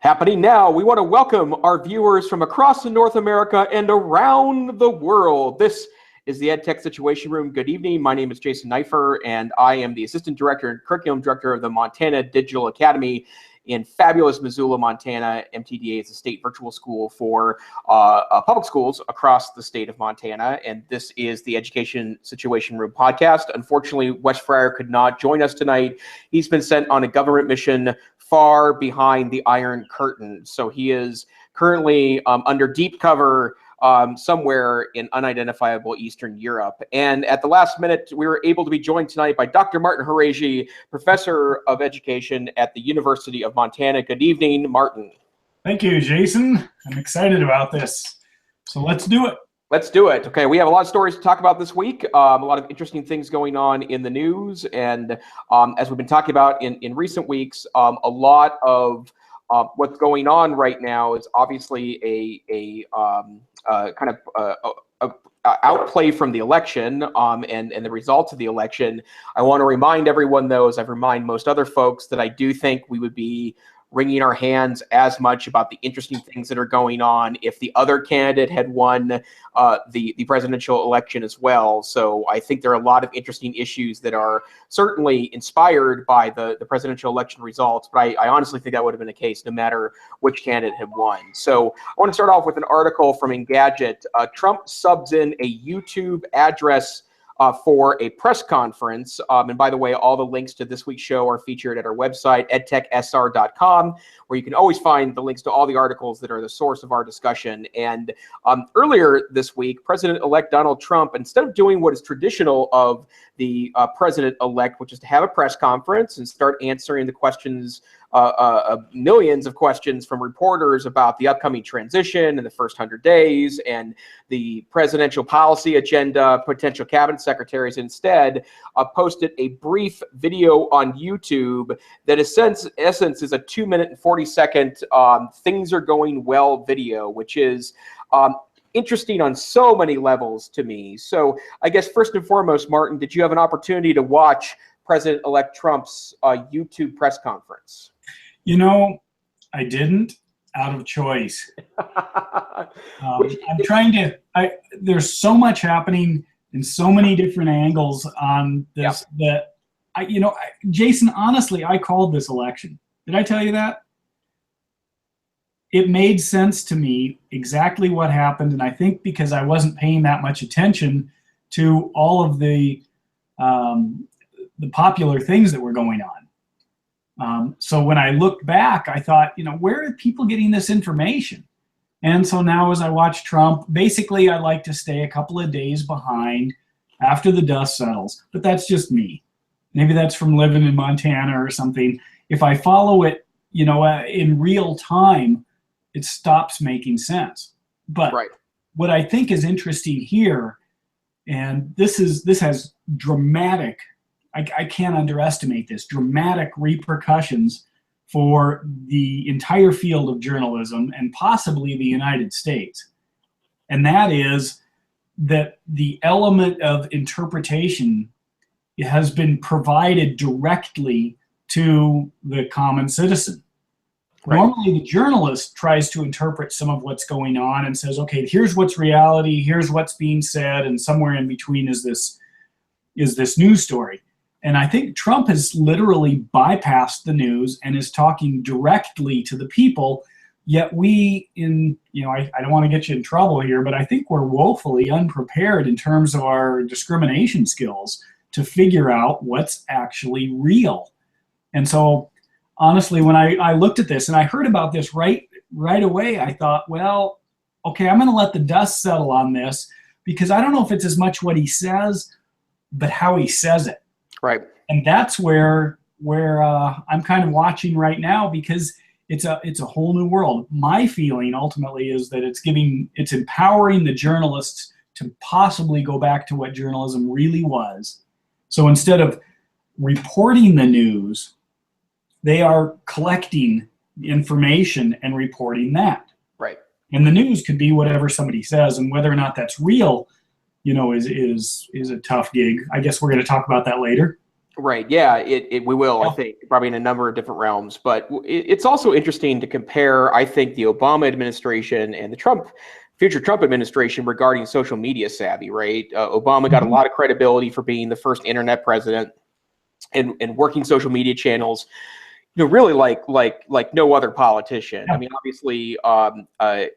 Happening now, we want to welcome our viewers from across North America and around the world. This is the EdTech Situation Room. Good evening. My name is Jason Neiffer, and I am the Assistant Director and Curriculum Director of the Montana Digital Academy in fabulous Missoula, Montana. MTDA is a state virtual school for public schools across the state of Montana, and this is the Education Situation Room podcast. Unfortunately, Wes Fryer could not join us tonight. He's been sent on a government mission far behind the Iron Curtain, so he is currently under deep cover somewhere in unidentifiable Eastern Europe. And at the last minute, we were able to be joined tonight by Dr. Martin Haraji, Professor of Education at the University of Montana. Good evening, Martin. Thank you, Jason. I'm excited about this. So let's do it. Let's do it. Okay, we have a lot of stories to talk about this week, a lot of interesting things going on in the news. And as we've been talking about in recent weeks, a lot of what's going on right now is obviously a kind of outplay from the election and the results of the election. I want to remind everyone, though, as I've reminded most other folks, that I do think we would be wringing our hands as much about the interesting things that are going on if the other candidate had won the presidential election as well. So I think there are a lot of interesting issues that are certainly inspired by the presidential election results, but I honestly think that would have been the case no matter which candidate had won. So I want to start off with an article from Engadget. Trump subs in a YouTube address for a press conference. And by the way, all the links to this week's show are featured at our website, edtechsr.com, where you can always find the links to all the articles that are the source of our discussion. And earlier this week, President-elect Donald Trump, instead of doing what is traditional of the president-elect, which is to have a press conference and start answering the questions, millions of questions from reporters about the upcoming transition in the first 100 days and the presidential policy agenda, potential cabinet secretaries, instead posted a brief video on YouTube that in essence is a 2-minute and 40-second things are going well video, which is interesting on so many levels to me. So I guess first and foremost, Martin, did you have an opportunity to watch President-elect Trump's YouTube press conference? You know, I didn't, out of choice. I'm trying to, there's so much happening in so many different angles on this that, Jason, honestly, I called this election. Did I tell you that? It made sense to me exactly what happened, and I think because I wasn't paying that much attention to all of the popular things that were going on. So when I looked back, I thought, where are people getting this information? And so now as I watch Trump, basically I like to stay a couple of days behind after the dust settles, but that's just me. Maybe that's from living in Montana or something. If I follow it, in real time, it stops making sense. But what I think is interesting here, and this has dramatic, I can't underestimate this, dramatic repercussions for the entire field of journalism and possibly the United States. And that is that the element of interpretation has been provided directly to the common citizen. Normally, the journalist tries to interpret some of what's going on and says, okay, here's what's reality, here's what's being said, and somewhere in between is this news story. And I think Trump has literally bypassed the news and is talking directly to the people, yet we, I don't want to get you in trouble here, but I think we're woefully unprepared in terms of our discrimination skills to figure out what's actually real. And so, honestly, when I looked at this and I heard about this right away, I thought, well, okay, I'm going to let the dust settle on this because I don't know if it's as much what he says, but how he says it. Right. And that's where I'm kind of watching right now because it's a whole new world. My feeling ultimately is that it's empowering the journalists to possibly go back to what journalism really was. So instead of reporting the news, they are collecting information and reporting that. Right. And the news could be whatever somebody says, and whether or not that's real, is a tough gig. I guess we're going to talk about that later. Right. Yeah, we will, I think, probably in a number of different realms. But it's also interesting to compare, I think, the Obama administration and the future Trump administration regarding social media savvy, right? Obama got a lot of credibility for being the first internet president and working social media channels, really like no other politician. I mean, obviously,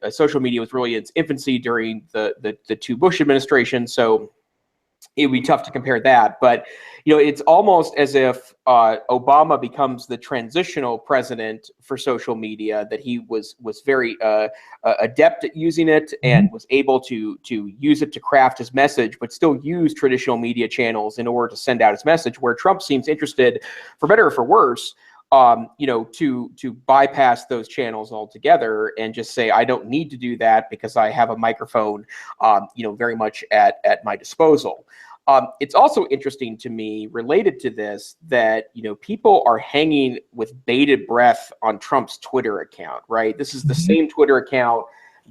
social media was really in its infancy during the two Bush administrations, so it would be tough to compare that. But it's almost as if Obama becomes the transitional president for social media, that he was very adept at using it and was able to use it to craft his message, but still use traditional media channels in order to send out his message, where Trump seems interested, for better or for worse, to bypass those channels altogether and just say, I don't need to do that because I have a microphone, very much at my disposal. It's also interesting to me, related to this, that people are hanging with bated breath on Trump's Twitter account, right? This is the same Twitter account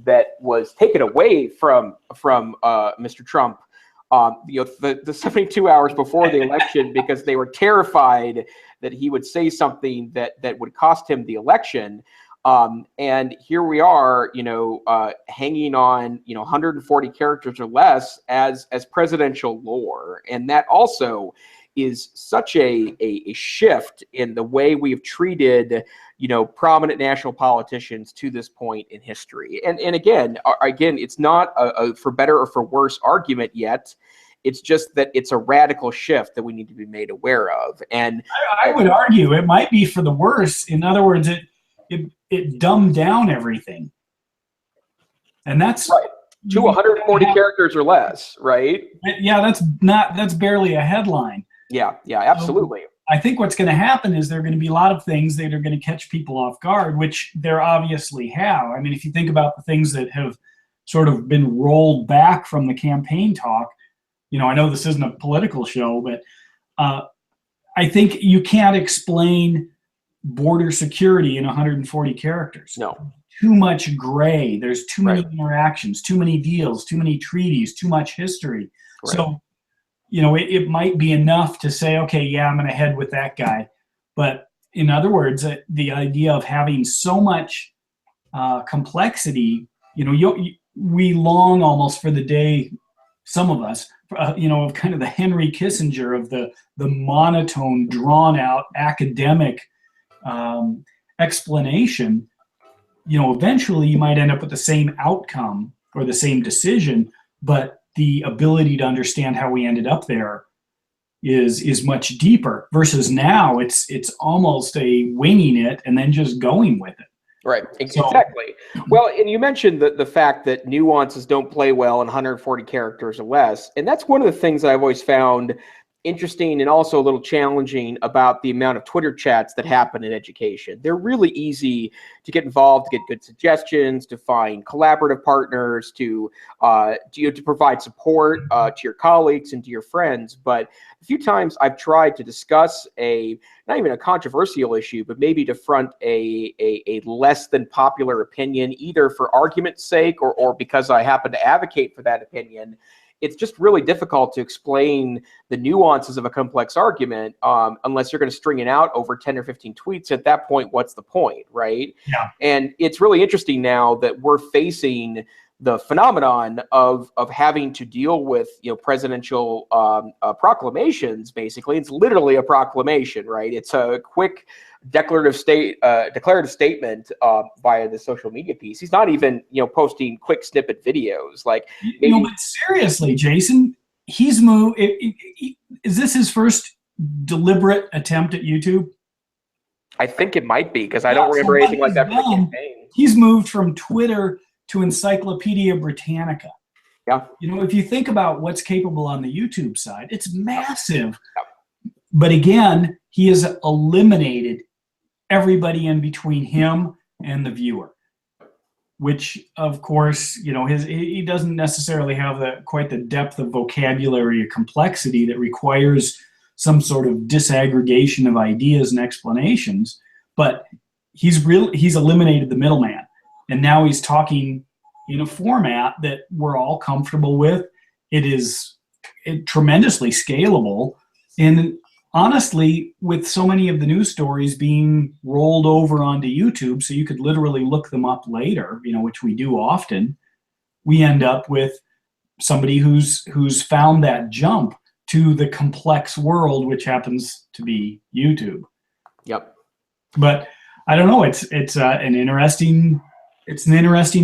that was taken away from Mr. Trump, the 72 hours before the election, because they were terrified that he would say something that would cost him the election. And here we are, hanging on, 140 characters or less as presidential lore. And that also is such a shift in the way we've treated, prominent national politicians to this point in history. And again, it's not a for better or for worse argument yet. It's just that it's a radical shift that we need to be made aware of. And I would argue it might be for the worse. In other words, it dumbed down everything. And that's right. To 140 characters or less, right? Yeah, that's barely a headline. Yeah, absolutely. So I think what's going to happen is there are going to be a lot of things that are going to catch people off guard, which there obviously have. I mean, if you think about the things that have sort of been rolled back from the campaign talk, I know this isn't a political show, but I think you can't explain border security in 140 characters. No. Too much gray. There's too many interactions, too many deals, too many treaties, too much history. Right. So, it might be enough to say, okay, yeah, I'm going to head with that guy. But in other words, the idea of having so much complexity, we long almost for the day, some of us, of kind of the Henry Kissinger of the monotone, drawn out academic explanation. Eventually you might end up with the same outcome or the same decision, but the ability to understand how we ended up there is much deeper, versus now it's almost a winging it and then just going with it. Right, exactly. Well, and you mentioned the fact that nuances don't play well in 140 characters or less, and that's one of the things that I've always found interesting and also a little challenging about the amount of Twitter chats that happen in education. They're really easy to get involved, to get good suggestions, to find collaborative partners, to provide support to your colleagues and to your friends. But a few times I've tried to discuss not even a controversial issue, but maybe to front a less than popular opinion, either for argument's sake or because I happen to advocate for that opinion. It's just really difficult to explain the nuances of a complex argument unless you're going to string it out over 10 or 15 tweets. At that point, what's the point, right? Yeah. And it's really interesting now that we're facing the phenomenon of having to deal with presidential proclamations. Basically, it's literally a proclamation, right? It's a quick declarative statement via the social media piece. He's not even posting quick snippet videos. Like, maybe, but seriously, Jason, he's moved. Is this his first deliberate attempt at YouTube? I think it might be, because I don't remember anything like that from the campaign. He's moved from Twitter to Encyclopedia Britannica. Yeah. If you think about what's capable on the YouTube side, it's massive. Yeah. But again, he has eliminated everybody in between him and the viewer, which of course, he doesn't necessarily have quite the depth of vocabulary or complexity that requires some sort of disaggregation of ideas and explanations, but he's eliminated the middleman. And now he's talking in a format that we're all comfortable with. It is tremendously scalable. And honestly, with so many of the news stories being rolled over onto YouTube, so you could literally look them up later, which we do often, we end up with somebody who's found that jump to the complex world, which happens to be YouTube. Yep. But I don't know. It's an interesting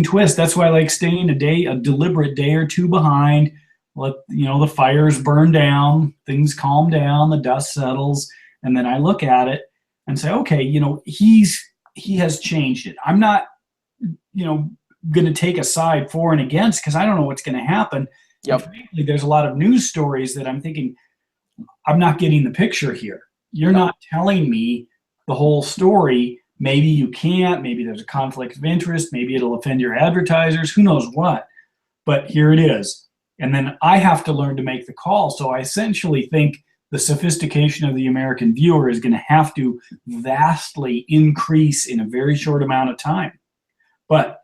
twist. That's why I like staying a deliberate day or two behind. Let the fires burn down, things calm down, the dust settles, and then I look at it and say, okay, he has changed it. I'm not, going to take a side for and against because I don't know what's going to happen. Yep. Frankly, there's a lot of news stories that I'm thinking, I'm not getting the picture here. You're not telling me the whole story. Maybe you can't. Maybe there's a conflict of interest. Maybe it'll offend your advertisers. Who knows what? But here it is. And then I have to learn to make the call. So I essentially think the sophistication of the American viewer is going to have to vastly increase in a very short amount of time. But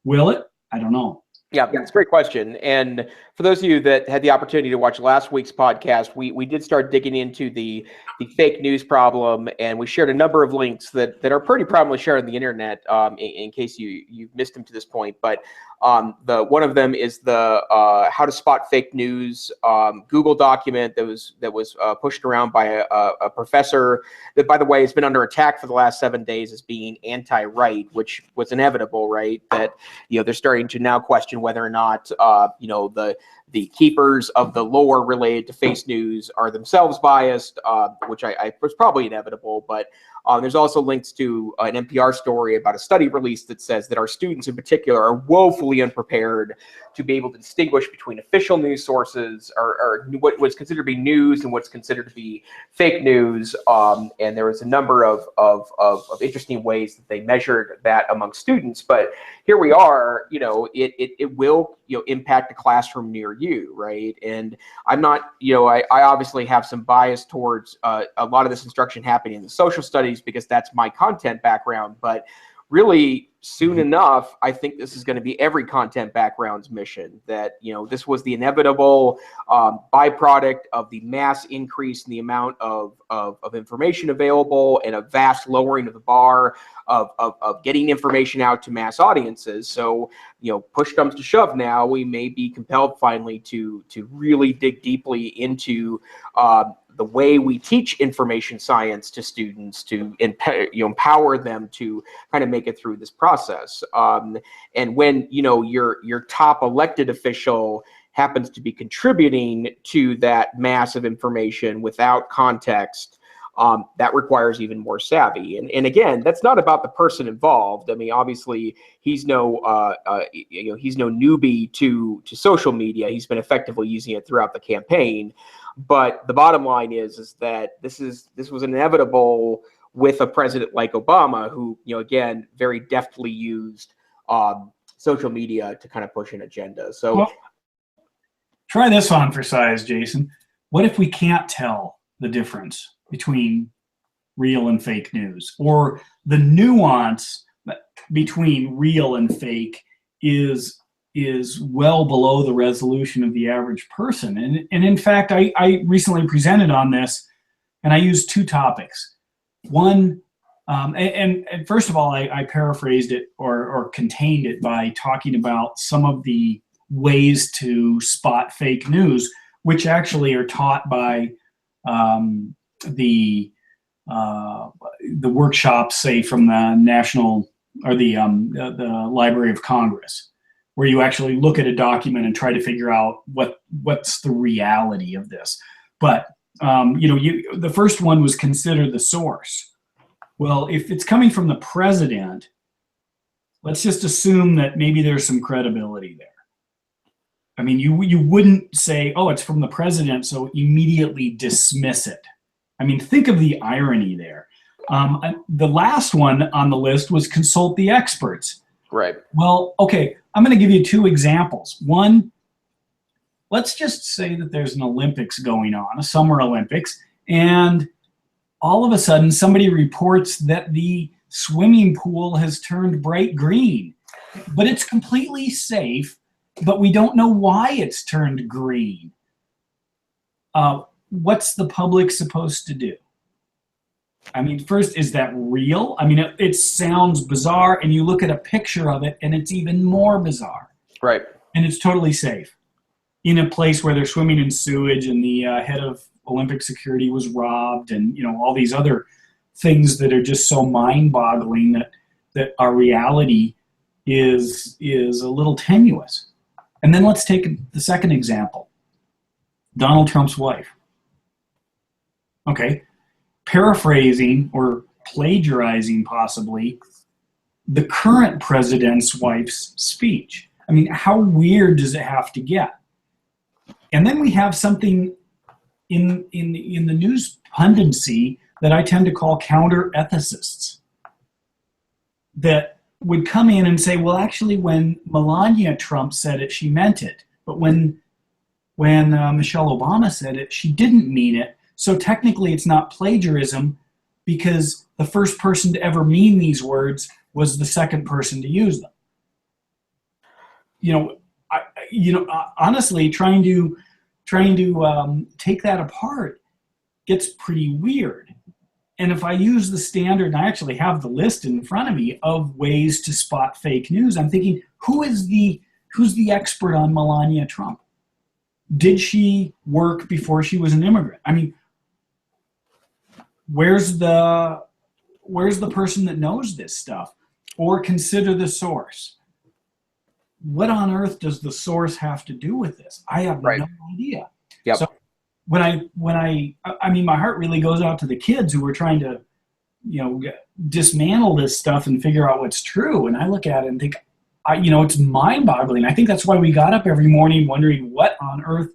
will it? I don't know. Yeah, it's a great question. And for those of you that had the opportunity to watch last week's podcast, we did start digging into the fake news problem, and we shared a number of links that are pretty prominently shared on the internet, in case you've missed them to this point. But one of them is the how to spot fake news Google document that was pushed around by a professor that, by the way, has been under attack for the last 7 days as being anti-right, which was inevitable, right? That they're starting to now question whether or not the keepers of the lore related to fake news are themselves biased, which I was probably inevitable. But there's also links to an NPR story about a study released that says that our students in particular are woefully unprepared to be able to distinguish between official news sources or what was considered to be news and what's considered to be fake news. And there was a number of interesting ways that they measured that among students. But here we are, it will impact the classroom near you, right? And I'm not, I obviously have some bias towards a lot of this instruction happening in the social studies because that's my content background. But really, soon enough, I think this is going to be every content background's mission, that this was the inevitable byproduct of the mass increase in the amount of information available and a vast lowering of the bar of getting information out to mass audiences. So push comes to shove, now we may be compelled finally to really dig deeply into the way we teach information science to students to empower them to kind of make it through this process. And when your top elected official happens to be contributing to that mass of information without context, that requires even more savvy. And again, that's not about the person involved. I mean, obviously, he's no newbie to social media. He's been effectively using it throughout the campaign. But the bottom line is that this was inevitable with a president like Obama, who again very deftly used social media to kind of push an agenda. So well, try this on for size, Jason. What if we can't tell the difference between real and fake news, or the nuance between real and fake is well below the resolution of the average person? And in fact, I recently presented on this, and I used two topics. One, and first of all, I paraphrased it or contained it by talking about some of the ways to spot fake news, which actually are taught by the workshops, say, from the National or the Library of Congress, where you actually look at a document and try to figure out what's the reality of this. But the first one was consider the source. Well, if it's coming from the president, let's just assume that maybe there's some credibility there. I mean, you wouldn't say, oh, it's from the president, so immediately dismiss it. I mean, think of the irony there. The last one on the list was consult the experts. Right. Well, okay, I'm going to give you two examples. One, let's just say that there's an Olympics going on, a Summer Olympics, and all of a sudden somebody reports that the swimming pool has turned bright green, but it's completely safe, but we don't know why it's turned green. what's the public supposed to do? I mean, first, is that real? I mean, it sounds bizarre, and you look at a picture of it, and it's even more bizarre. Right. And it's totally safe in a place where they're swimming in sewage, and the head of Olympic security was robbed, and all these other things that are just so mind-boggling that our reality is a little tenuous. And then let's take the second example, Donald Trump's wife. Okay, paraphrasing or plagiarizing possibly the current president's wife's speech. I mean, how weird does it have to get? And then we have something in the news punditry that I tend to call counter-ethicists that would come in and say, well, actually, when Melania Trump said it, she meant it. But when Michelle Obama said it, she didn't mean it. So technically, it's not plagiarism because the first person to ever mean these words was the second person to use them. Honestly, trying to take that apart gets pretty weird. And if I use the standard, and I actually have the list in front of me of ways to spot fake news, I'm thinking, who's the expert on Melania Trump? Did she work before she was an immigrant? I mean, where's the person that knows this stuff? Or consider the source. What on earth does the source have to do with this? I have no idea. Yep. So when I mean, my heart really goes out to the kids who are trying to, dismantle this stuff and figure out what's true. And I look at it and think, it's mind-boggling. I think that's why we got up every morning wondering what on earth,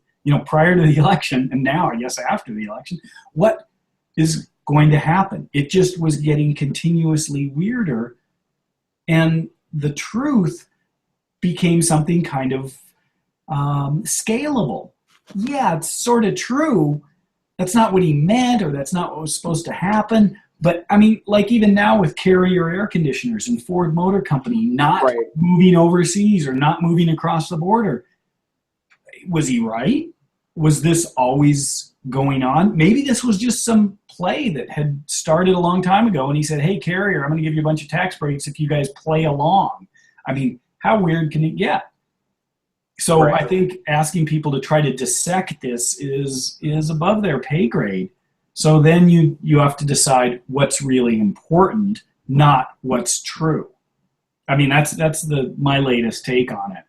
prior to the election, and now I guess after the election, what is going to happen? It just was getting continuously weirder, and the truth became something kind of scalable. Yeah, it's sort of true. That's not what he meant, or that's not what was supposed to happen. But I mean, like even now with Carrier air conditioners and Ford Motor Company not moving overseas or not moving across the border. Was he right? Was this always going on? Maybe this was just some play that had started a long time ago, and he said, hey, Carrier, I'm going to give you a bunch of tax breaks if you guys play along. I mean, how weird can it get? So I think asking people to try to dissect this is above their pay grade. So then you have to decide what's really important, not what's true. I mean, that's my latest take on it.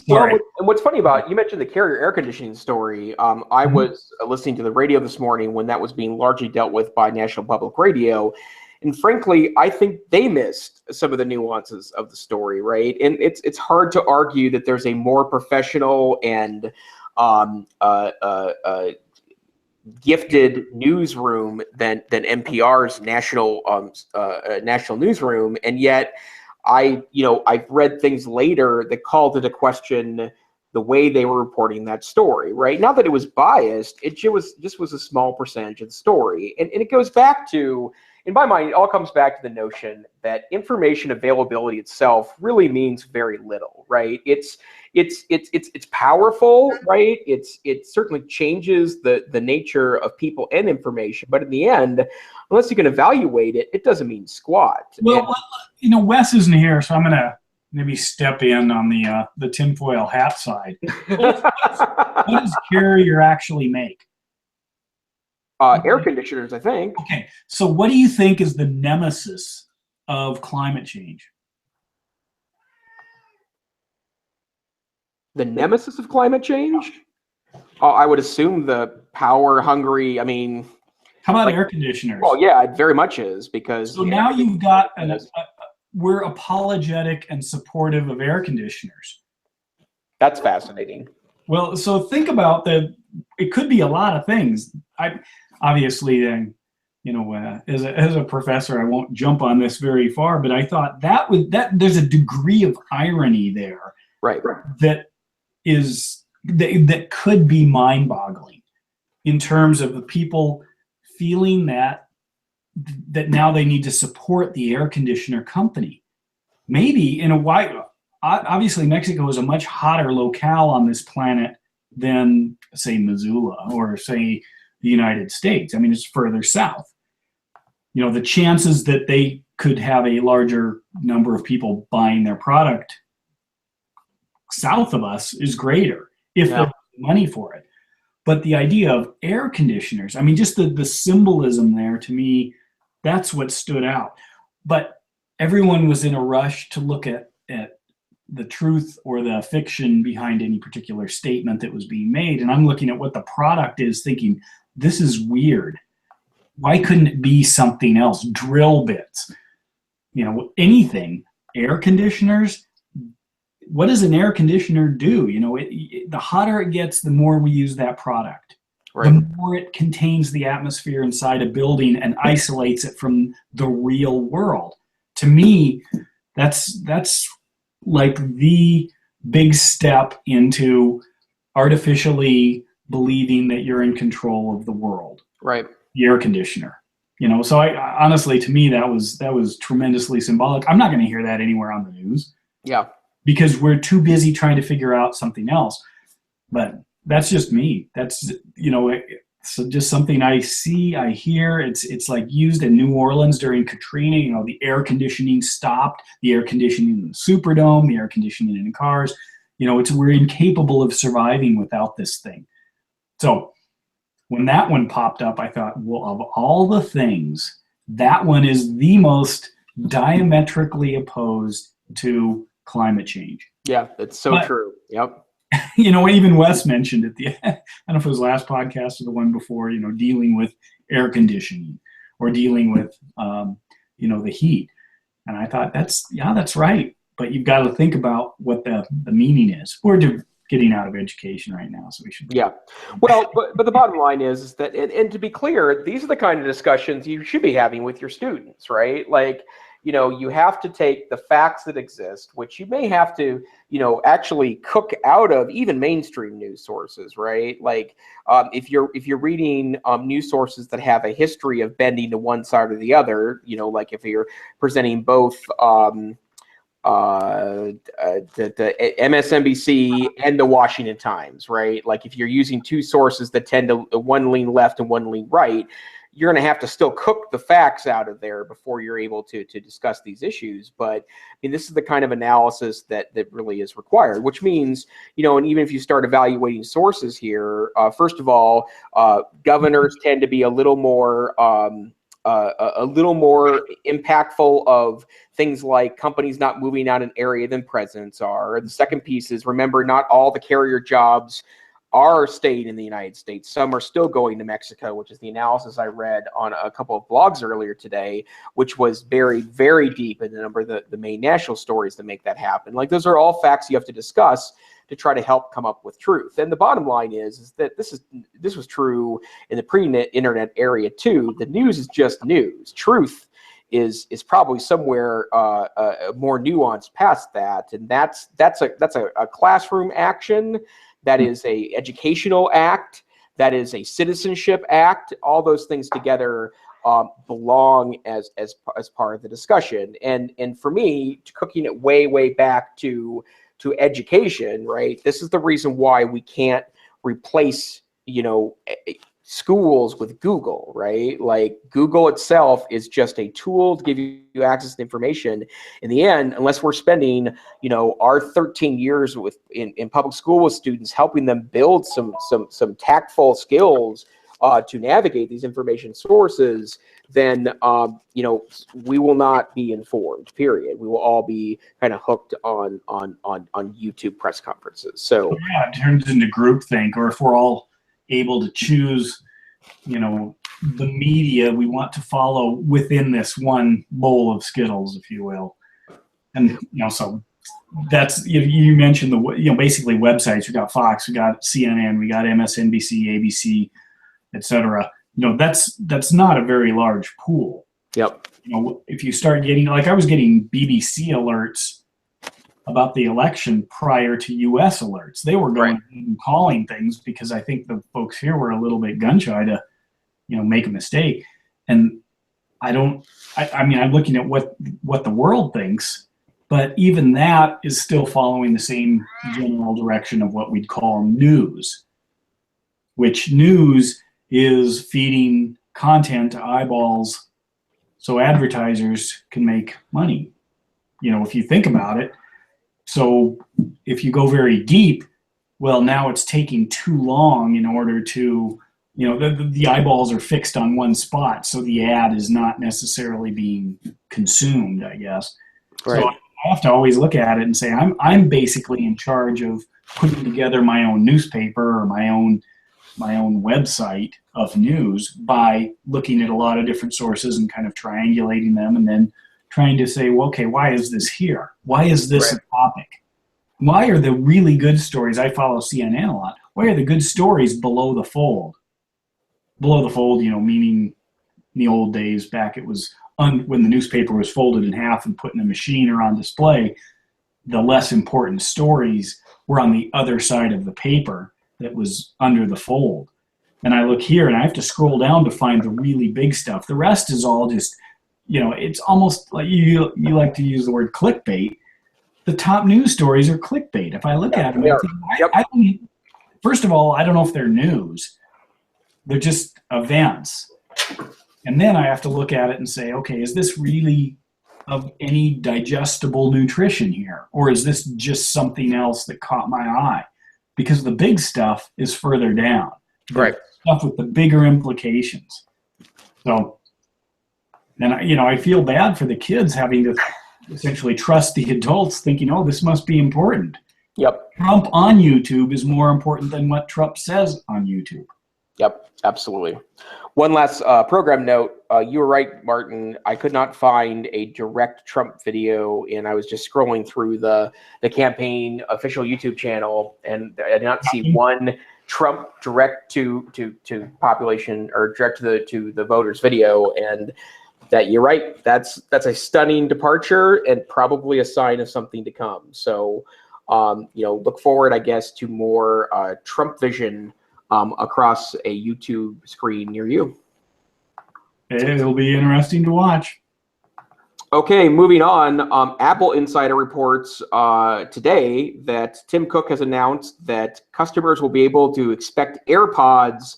Well, and what's funny about, you mentioned the Carrier air conditioning story. I was listening to the radio this morning when that was being largely dealt with by National Public Radio. And frankly, I think they missed some of the nuances of the story, right? And it's hard to argue that there's a more professional and gifted newsroom than NPR's national newsroom, and yet I've read things later that called into question the way they were reporting that story, right? Not that it was biased, it just was a small percentage of the story, and it goes back to, in my mind, it all comes back to the notion that information availability itself really means very little, right? It's powerful, right? It certainly changes the nature of people and information, but in the end, unless you can evaluate it, it doesn't mean squat. Well, Wes isn't here, so I'm going to maybe step in on the tinfoil hat side. What does Carrier actually make? Air conditioners, I think. Okay, so what do you think is the nemesis of climate change? The nemesis of climate change? I would assume the power-hungry, I mean... How about air conditioners? Well, yeah, it very much is, because... So now you've got... we're apologetic and supportive of air conditioners. That's fascinating. Well, so think about it could be a lot of things. Obviously, then, as a professor, I won't jump on this very far, but I thought that there's a degree of irony there, right? That could be mind-boggling in terms of the people feeling that now they need to support the air conditioner company. Maybe in a while, obviously Mexico is a much hotter locale on this planet than, say, Missoula or say the United States. I mean, it's further south. You know, the chances that they could have a larger number of people buying their product south of us is greater if there's money for it. But the idea of air conditioners, I mean, just the symbolism there, to me, that's what stood out. But everyone was in a rush to look at the truth or the fiction behind any particular statement that was being made. And I'm looking at what the product is, thinking, this is weird. Why couldn't it be something else? Drill bits, you know, anything. Air conditioners. What does an air conditioner do? You know, the hotter it gets, the more we use that product. Right. The more it contains the atmosphere inside a building and isolates it from the real world. To me, that's like the big step into artificially believing that you're in control of the world. Right. The air conditioner. You know, so I honestly, to me, that was tremendously symbolic. I'm not going to hear that anywhere on the news. Yeah. Because we're too busy trying to figure out something else. But that's just me. That's, you know, so just something I see, I hear. It's like used in New Orleans during Katrina. You know, the air conditioning stopped, the air conditioning in the Superdome, the air conditioning in cars. You know, we're incapable of surviving without this thing. So when that one popped up, I thought, well, of all the things, that one is the most diametrically opposed to climate change. Yeah, that's so true. Yep. You know, even Wes mentioned at the end, I don't know if it was last podcast or the one before, you know, dealing with air conditioning or dealing with, you know, the heat. And I thought, that's right. But you've got to think about what the meaning is. We're getting out of education right now, so we should. Yeah. Well, but the bottom line is that, and to be clear, these are the kind of discussions you should be having with your students, right? Like, you know, you have to take the facts that exist, which you may have to, you know, actually cook out of even mainstream news sources, right? Like, if you're reading news sources that have a history of bending to one side or the other, you know, like if you're presenting both the MSNBC and the Washington Times, right? Like if you're using two sources that tend to one lean left and one lean right, you're going to have to still cook the facts out of there before you're able to discuss these issues. But I mean, this is the kind of analysis that really is required, which means, you know, and even if you start evaluating sources here, first of all, governors tend to be a little more impactful of things like companies not moving out an area than presidents are. The second piece is, remember, not all the carrier jobs are staying in the United States. Some are still going to Mexico, which is the analysis I read on a couple of blogs earlier today, which was buried very deep in a number of the main national stories that make that happen. Like, those are all facts you have to discuss to try to help come up with truth. And the bottom line is that this was true in the pre-internet area too. The news is just news. Truth is probably somewhere more nuanced past that, and that's a classroom action. That is a educational act. That is a citizenship act. All those things together belong as part of the discussion. And for me, cooking it way back to education, right? This is the reason why we can't replace, you know, schools with Google, right? Like, Google itself is just a tool to give you access to information. In the end, unless we're spending, you know, our 13 years in public school with students, helping them build some tactful skills to navigate these information sources, then you know, we will not be informed. Period. We will all be kind of hooked on YouTube press conferences. So yeah, it turns into groupthink. Or if we're all able to choose, you know, the media we want to follow within this one bowl of Skittles, if you will. And, you know, so that's, you mentioned basically websites. We got Fox, we got CNN, we got MSNBC, ABC, etc. You know, that's not a very large pool. Yep. You know, if you start getting, like, I was getting BBC alerts about the election prior to U.S. alerts. They were going and calling things because I think the folks here were a little bit gun shy to, you know, make a mistake. And I mean, I'm looking at what the world thinks, but even that is still following the same general direction of what we'd call news, which news is feeding content to eyeballs so advertisers can make money. You know, if you think about it, so if you go very deep, well, now it's taking too long in order to, you know, the eyeballs are fixed on one spot, so the ad is not necessarily being consumed, I guess. Right. So I have to always look at it and say, I'm basically in charge of putting together my own newspaper or my own website of news by looking at a lot of different sources and kind of triangulating them, and then trying to say, well, okay, why is this here? Why is this a topic? Why are the really good stories, I follow CNN a lot, why are the good stories below the fold? Below the fold, you know, meaning in the old days back, it was when the newspaper was folded in half and put in a machine or on display, the less important stories were on the other side of the paper that was under the fold. And I look here and I have to scroll down to find the really big stuff. The rest is all just, you know, it's almost like you like to use the word clickbait. The top news stories are clickbait. If I look at them, I don't, first of all, I don't know if they're news. They're just events. And then I have to look at it and say, okay, is this really of any digestible nutrition here? Or is this just something else that caught my eye? Because the big stuff is further down. Right. Stuff with the bigger implications. So, then, you know, I feel bad for the kids having to essentially trust the adults thinking, oh, this must be important. Yep. Trump on YouTube is more important than what Trump says on YouTube. Yep, absolutely. One last program note. You were right, Martin. I could not find a direct Trump video, and I was just scrolling through the campaign official YouTube channel, and I did not see one Trump direct to population or direct to the voters video. And that you're right. That's a stunning departure and probably a sign of something to come. So, you know, look forward, I guess, to more Trump vision across a YouTube screen near you. It'll be interesting to watch. Okay, moving on. Apple Insider reports today that Tim Cook has announced that customers will be able to expect AirPods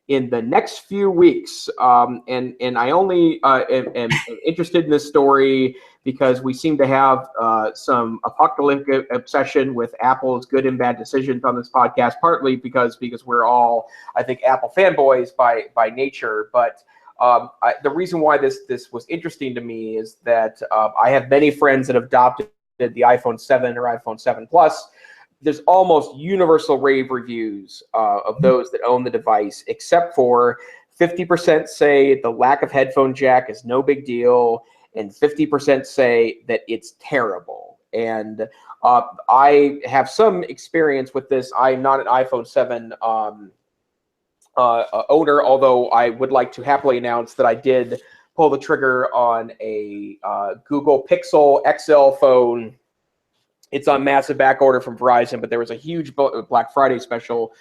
in the next few weeks. And I only am interested in this story because we seem to have some apocalyptic obsession with Apple's good and bad decisions on this podcast, partly because we're all, I think, Apple fanboys by nature. But the reason why this was interesting to me is that I have many friends that have adopted the iPhone 7 or iPhone 7 Plus. There's almost universal rave reviews of those that own the device, except for 50% say the lack of headphone jack is no big deal, and 50% say that it's terrible. And I have some experience with this. I'm not an iPhone 7 owner, although I would like to happily announce that I did pull the trigger on a Google Pixel XL phone. It's on massive back order from Verizon, but there was a huge Black Friday special,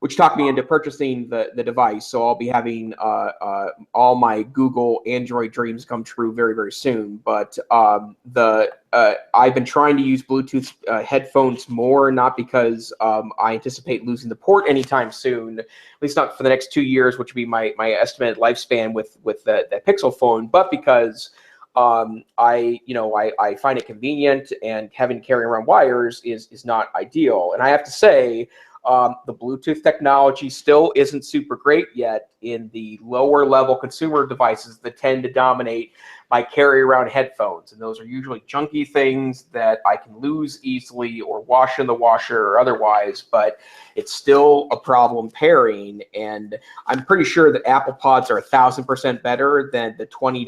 which talked me into purchasing the device. So I'll be having all my Google Android dreams come true very, very soon. But I've been trying to use Bluetooth headphones more, not because I anticipate losing the port anytime soon, at least not for the next 2 years, which would be my estimated lifespan with the Pixel phone, but because I find it convenient, and having to carry around wires is not ideal. And I have to say, the Bluetooth technology still isn't super great yet in the lower level consumer devices that tend to dominate my carry around headphones. And those are usually chunky things that I can lose easily or wash in the washer or otherwise, but it's still a problem pairing. And I'm pretty sure that Apple Pods are 1,000% better than the $20,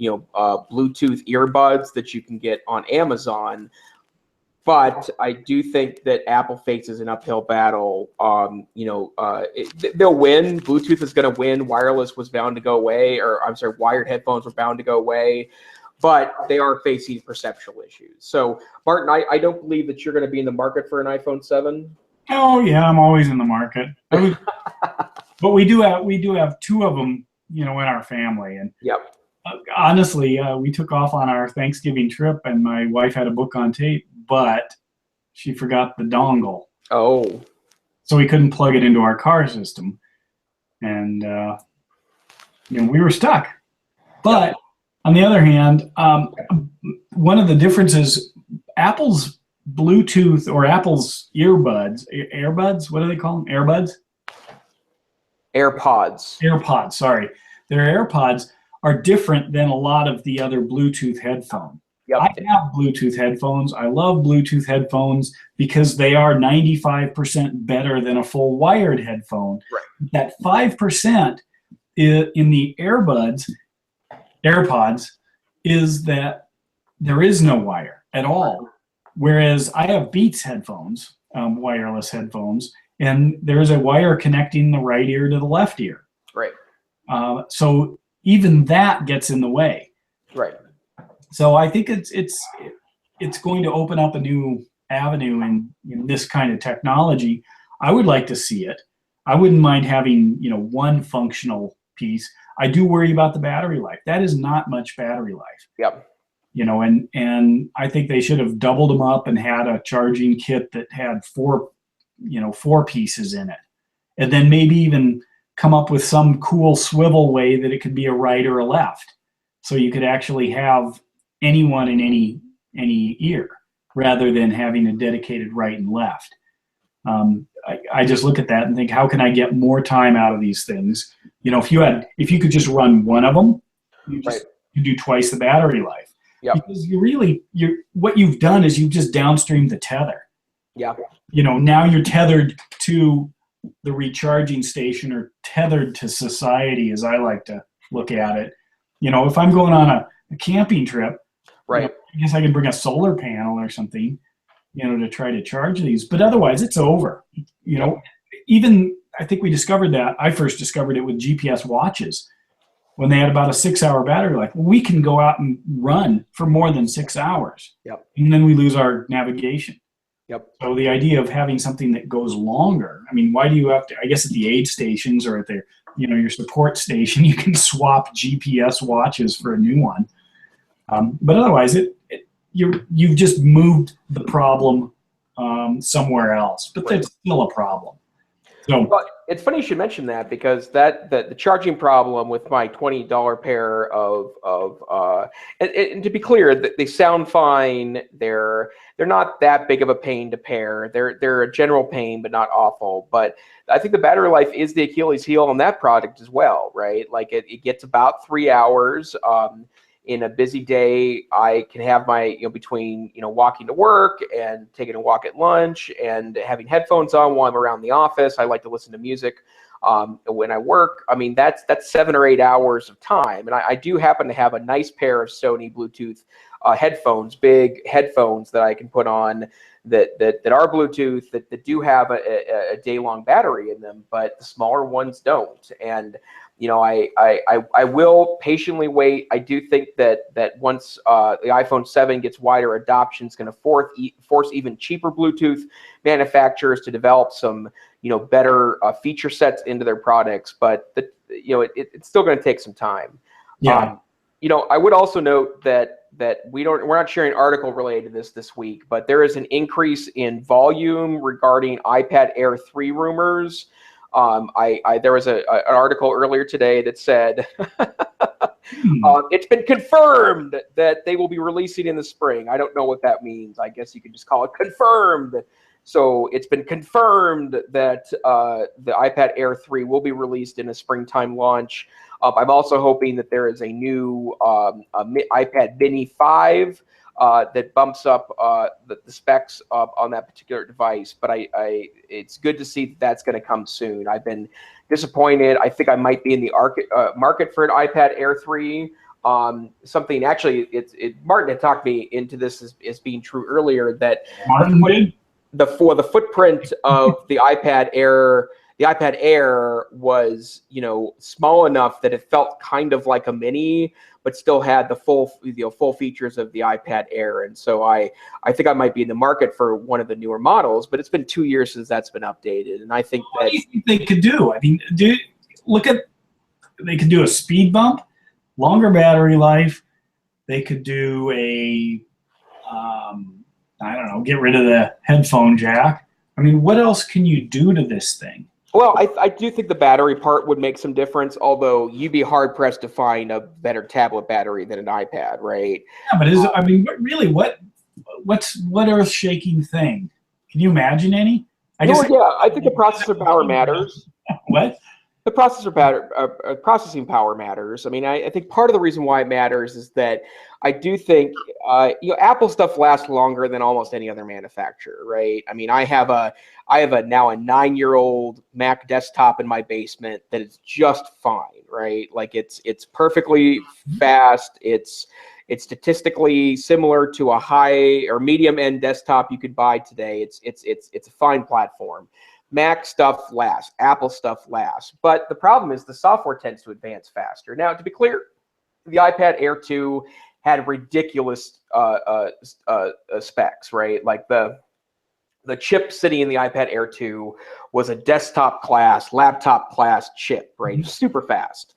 Bluetooth earbuds that you can get on Amazon. But I do think that Apple faces an uphill battle. They'll win. Bluetooth is going to win. Wireless was bound to go away, wired headphones were bound to go away. But they are facing perceptual issues. So, Martin, I don't believe that you're going to be in the market for an iPhone 7. Oh yeah, I'm always in the market. But we do have two of them, in our family. And yep. Honestly, we took off on our Thanksgiving trip, and my wife had a book on tape, but she forgot the dongle. Oh. So we couldn't plug it into our car system. and we were stuck. But on the other hand, one of the differences, Apple's Bluetooth or Apple's earbuds, what do they call them? AirPods, sorry. Their AirPods are different than a lot of the other Bluetooth headphones. Yep. I have Bluetooth headphones. I love Bluetooth headphones because they are 95% better than a full wired headphone. Right. That 5% in the AirPods is that there is no wire at all. Whereas I have Beats headphones, wireless headphones, and there's a wire connecting the right ear to the left ear. Right. So even that gets in the way. Right. So I think it's going to open up a new avenue in this kind of technology. I would like to see it. I wouldn't mind having one functional piece. I do worry about the battery life. That is not much battery life. Yep. And I think they should have doubled them up and had a charging kit that had four pieces in it, and then maybe even come up with some cool swivel way that it could be a right or a left, so you could actually have anyone in any ear rather than having a dedicated right and left. I just look at that and think, how can I get more time out of these things? If you could just run one of them, you do twice the battery life. Yep. Because what you've done is you've just downstreamed the tether. Yeah. Now you're tethered to the recharging station, or tethered to society, as I like to look at it. If I'm going on a camping trip, right, I guess I can bring a solar panel or something, to try to charge these. But otherwise, it's over. Even I think we discovered that. I first discovered it with GPS watches when they had about a 6-hour battery life. We can go out and run for more than 6 hours. Yep. And then we lose our navigation. Yep. So the idea of having something that goes longer, why do you have to, I guess at the aid stations or at their, your support station, you can swap GPS watches for a new one. But otherwise, you've just moved the problem somewhere else, but that's still a problem. So, well, it's funny you should mention that, because the charging problem with my $20 pair and to be clear, they sound fine. They're not that big of a pain to pair. They're a general pain, but not awful. But I think the battery life is the Achilles heel on that product as well, right? Like it gets about 3 hours. In a busy day, I can have my, between, walking to work and taking a walk at lunch and having headphones on while I'm around the office. I like to listen to music when I work. That's 7 or 8 hours of time. And I do happen to have a nice pair of Sony Bluetooth headphones, big headphones that I can put on that are Bluetooth, that do have a day-long battery in them, but the smaller ones don't. And I will patiently wait. I do think that once the iPhone 7 gets wider adoption, it's going to force even cheaper Bluetooth manufacturers to develop some better feature sets into their products. But it's still going to take some time. Yeah. I would also note that we're not sharing an article related to this week, but there is an increase in volume regarding iPad Air 3 rumors. There was an article earlier today that said it's been confirmed that they will be releasing in the spring. I don't know what that means. I guess you could just call it confirmed. So it's been confirmed that the iPad Air 3 will be released in a springtime launch. I'm also hoping that there is a new iPad Mini 5 that bumps up the specs on that particular device. But it's good to see that's going to come soon. I've been disappointed. I think I might be in the market for an iPad Air 3. Something actually, Martin had talked me into this as being true earlier, that Martin did? the footprint of the iPad Air. The iPad Air was, small enough that it felt kind of like a mini, but still had the full features of the iPad Air. And so I think I might be in the market for one of the newer models, but it's been 2 years since that's been updated. And I think what do you think they could do? They could do a speed bump, longer battery life. They could do get rid of the headphone jack. What else can you do to this thing? Well, I do think the battery part would make some difference, although you'd be hard pressed to find a better tablet battery than an iPad, right? Yeah, but I mean, really, what earth-shaking thing? Can you imagine any? I think the processor power matters. What? The processing power matters. I mean, I think part of the reason why it matters is that I do think Apple stuff lasts longer than almost any other manufacturer, right? I mean, I have now a 9-year-old Mac desktop in my basement that is just fine, right? Like it's perfectly fast. It's statistically similar to a high or medium end desktop you could buy today. It's a fine platform. Mac stuff lasts, Apple stuff lasts, but the problem is the software tends to advance faster. Now, to be clear, the iPad Air 2 had ridiculous specs, right? Like the chip sitting in the iPad Air 2 was a desktop class, laptop class chip, right? Super fast.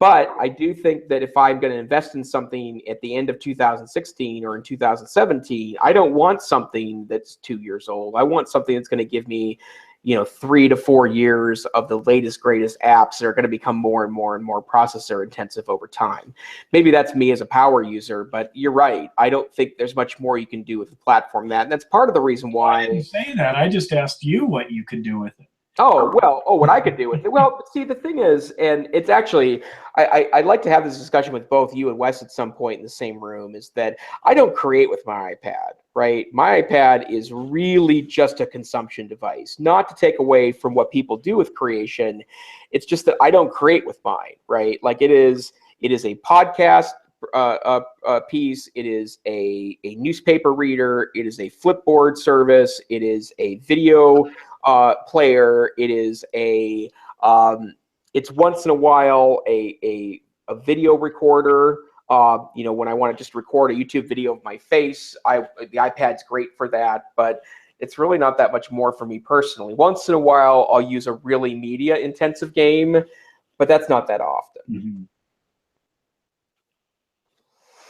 But I do think that if I'm going to invest in something at the end of 2016 or in 2017, I don't want something that's 2 years old. I want something that's going to give me 3 to 4 years of the latest, greatest apps that are going to become more and more and more processor intensive over time. Maybe that's me as a power user, but you're right. I don't think there's much more you can do with the platform and that's part of the reason why. I didn't say that. I just asked you what you could do with it. What I could do with it. Well, see, the thing is, and it's actually, I'd like to have this discussion with both you and Wes at some point in the same room, is that I don't create with my iPad, right? My iPad is really just a consumption device, not to take away from what people do with creation. It's just that I don't create with mine, right? Like it is a podcast piece. It is a newspaper reader. It is a Flipboard service. It is a video player. It is it's once in a while a video recorder. When I want to just record a YouTube video of my face, the iPad's great for that, but it's really not that much more for me personally. Once in a while, I'll use a really media intensive game, but that's not that often. Mm-hmm.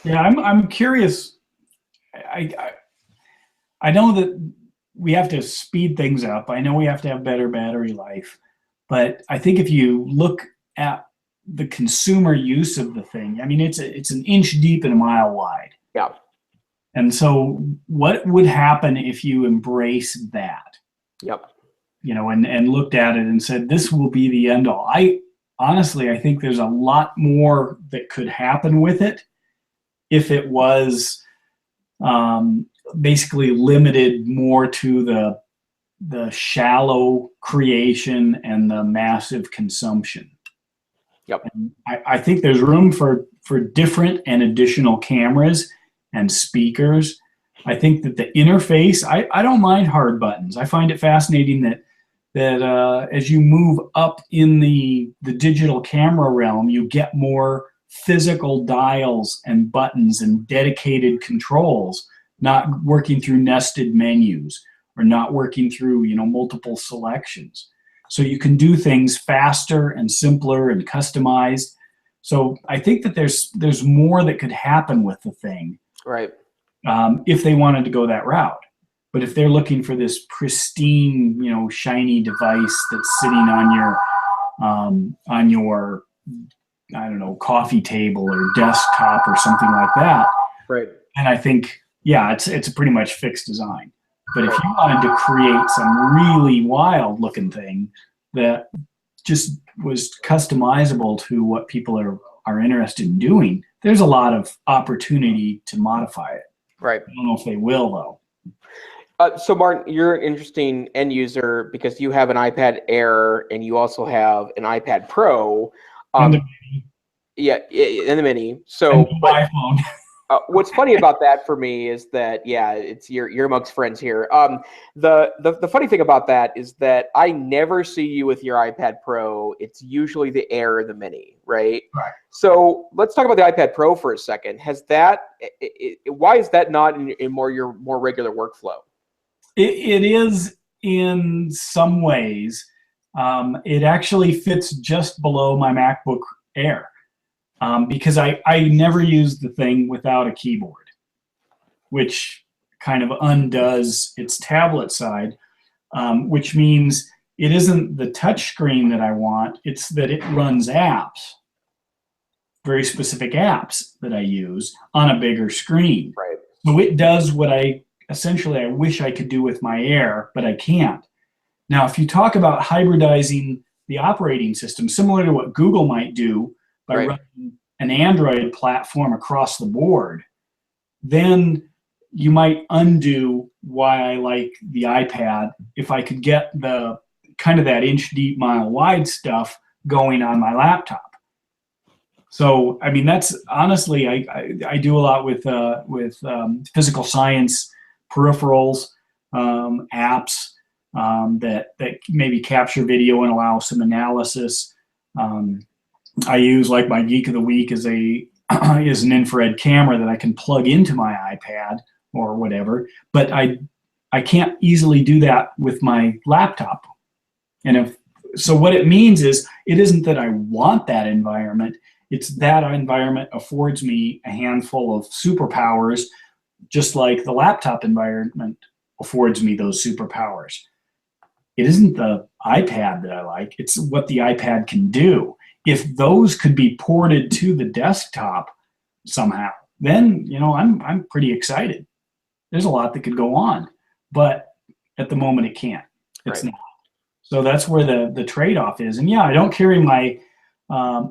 Yeah, I'm curious. I know that we have to speed things up. I know we have to have better battery life, but I think if you look at the consumer use of the thing, I mean, it's an inch deep and a mile wide. Yeah. And so what would happen if you embrace that? Yep. And looked at it and said, this will be the end all. I think there's a lot more that could happen with it if it was basically limited more to the shallow creation and the massive consumption. Yep. And I think there's room for different and additional cameras and speakers. I think that the interface, I don't mind hard buttons. I find it fascinating that as you move up in the digital camera realm, you get more physical dials and buttons and dedicated controls, not working through nested menus or not working through multiple selections. So you can do things faster and simpler and customized. So I think that there's more that could happen with the thing, right? If they wanted to go that route. But if they're looking for this pristine, shiny device that's sitting on your I don't know, coffee table or desktop or something like that. Right. And I think, yeah, it's a pretty much fixed design. But if you wanted to create some really wild looking thing that just was customizable to what people are interested in doing, there's a lot of opportunity to modify it. Right. I don't know if they will though. So Martin, you're an interesting end user because you have an iPad Air and you also have an iPad Pro. And the mini. Yeah, and the mini. So and the iPhone. What's funny about that for me is that, yeah, it's you're amongst friends here. The funny thing about that is that I never see you with your iPad Pro. It's usually the Air or the Mini, right? Right. So let's talk about the iPad Pro for a second. Why is that not in your more regular workflow? It is in some ways. It actually fits just below my MacBook Air. Because I never use the thing without a keyboard, which kind of undoes its tablet side, which means it isn't the touch screen that I want, it's that it runs apps, very specific apps that I use on a bigger screen. Right. So it does what I wish I could do with my Air, but I can't. Now, if you talk about hybridizing the operating system, similar to what Google might do by running an Android platform across the board, then you might undo why I like the iPad if I could get the kind of that inch deep, mile wide stuff going on my laptop. So, I mean, that's honestly, I do a lot with physical science peripherals, apps that maybe capture video and allow some analysis. I use, like, my Geek of the Week is an infrared camera that I can plug into my iPad or whatever, but I can't easily do that with my laptop. And so what it means is, it isn't that I want that environment, it's that environment affords me a handful of superpowers, just like the laptop environment affords me those superpowers. It isn't the iPad that I like, it's what the iPad can do. If those could be ported to the desktop somehow, then, you know, I'm pretty excited. There's a lot that could go on, but at the moment it can't. It's not. So that's where the trade-off is. And yeah, I don't carry my,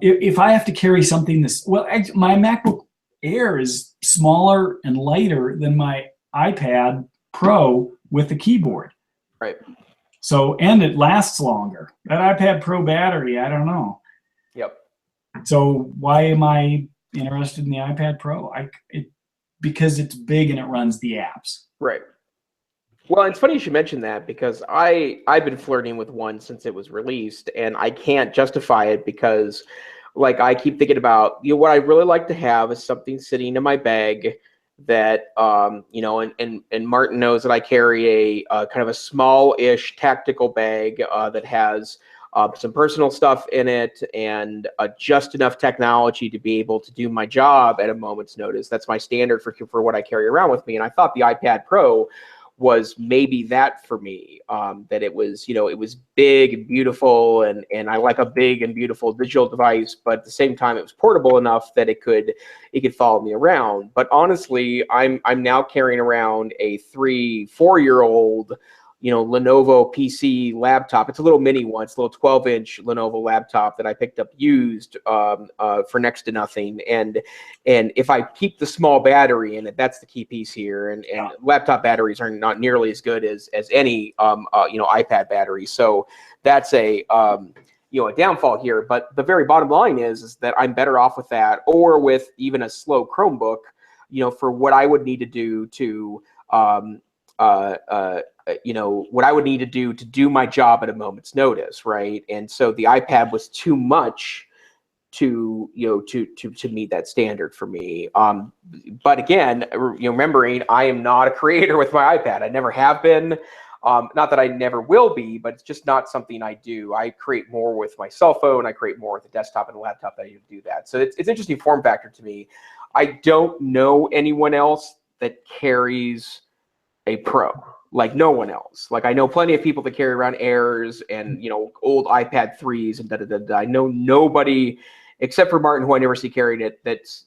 if I have to carry something my MacBook Air is smaller and lighter than my iPad Pro with the keyboard. Right. So, and it lasts longer. That iPad Pro battery, I don't know. Yep. So why am I interested in the iPad Pro? Because it's big and it runs the apps. Right. Well, it's funny you should mention that, because I've been flirting with one since it was released, and I can't justify it because, like, I keep thinking about, you know, what I really like to have is something sitting in my bag that, you know, and Martin knows that I carry a kind of a small-ish tactical bag that has some personal stuff in it and just enough technology to be able to do my job at a moment's notice. That's my standard for what I carry around with me. And I thought the iPad Pro was maybe that for me, that it was, you know, it was big and beautiful, and I like a big and beautiful digital device, but at the same time it was portable enough that it could follow me around. But honestly, I'm now carrying around a 3-4-year-old, you know, Lenovo PC laptop. It's a little mini one. It's a little 12-inch Lenovo laptop that I picked up used for next to nothing. And if I keep the small battery in it, that's the key piece here. And laptop batteries are not nearly as good as any you know, iPad battery. So that's a you know, a downfall here. But the very bottom line is that I'm better off with that, or with even a slow Chromebook, you know, for what I would need to do to you know, what I would need to do my job at a moment's notice, right? And so the iPad was too much to, you know, to meet that standard for me. But again, you know, remembering I am not a creator with my iPad. I never have been. Not that I never will be, but it's just not something I do. I create more with my cell phone. I create more with a desktop and a laptop that I do that. So it's interesting form factor to me. I don't know anyone else that carries a Pro. Like, no one else. Like, I know plenty of people that carry around Airs and, you know, old iPad 3s and da-da-da-da. I know nobody except for Martin, who I never see carrying it, that's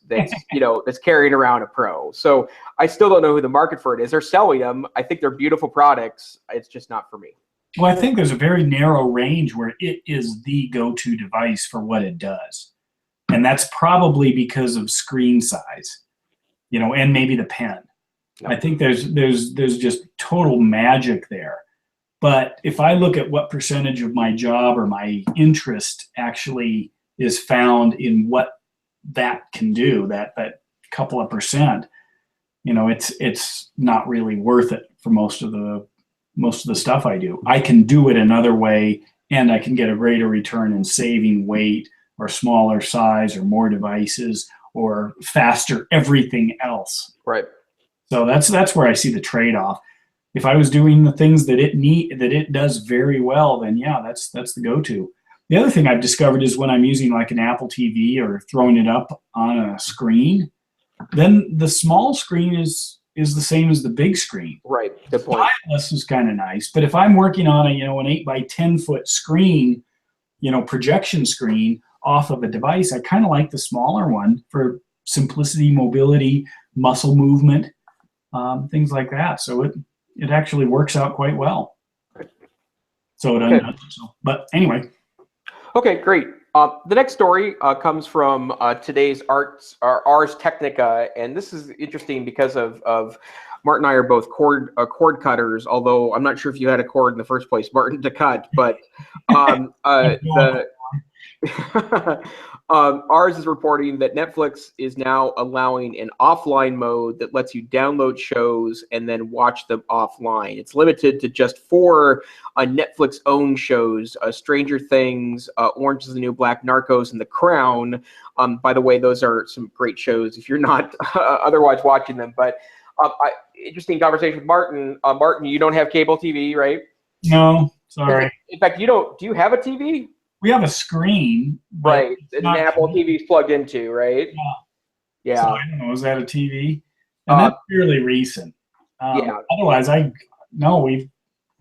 you know, that's carrying around a Pro. So I still don't know who the market for it is. They're selling them. I think they're beautiful products. It's just not for me. Well, I think there's a very narrow range where it is the go-to device for what it does. And that's probably because of screen size, you know, and maybe the pen. I think there's just total magic there. But if I look at what percentage of my job or my interest actually is found in what that can do, that couple of percent, you know, it's not really worth it for most of the stuff I do. I can do it another way, and I can get a greater return in saving weight or smaller size or more devices or faster everything else. Right. So that's where I see the trade-off. If I was doing the things that it does very well, then yeah, that's the go-to. The other thing I've discovered is when I'm using like an Apple TV or throwing it up on a screen, then the small screen is is the same as the big screen. Right. Good point. Stylus is kind of nice, but if I'm working on a, an 8 by 10 foot screen, projection screen off of a device, I kind of like the smaller one for simplicity, mobility, muscle movement, things like that. So it actually works out quite well. So it Okay. But anyway. Okay, great. The next story comes from today's Ars Technica, and this is interesting because of Martin and I are both cord cutters, although I'm not sure if you had a cord in the first place, Martin, to cut. But Ars is reporting that Netflix is now allowing an offline mode that lets you download shows and then watch them offline. It's limited to just 4 Netflix-owned shows: Stranger Things, Orange is the New Black, Narcos, and The Crown. By the way, those are some great shows if you're not otherwise watching them. But interesting conversation with Martin. Martin, you don't have cable TV, right? No, sorry. In fact, you don't. Do you have a TV? We have a screen, right? An Apple TV's plugged into, right? Yeah. So I don't know. Is that a TV? And that's fairly recent. Yeah. Otherwise,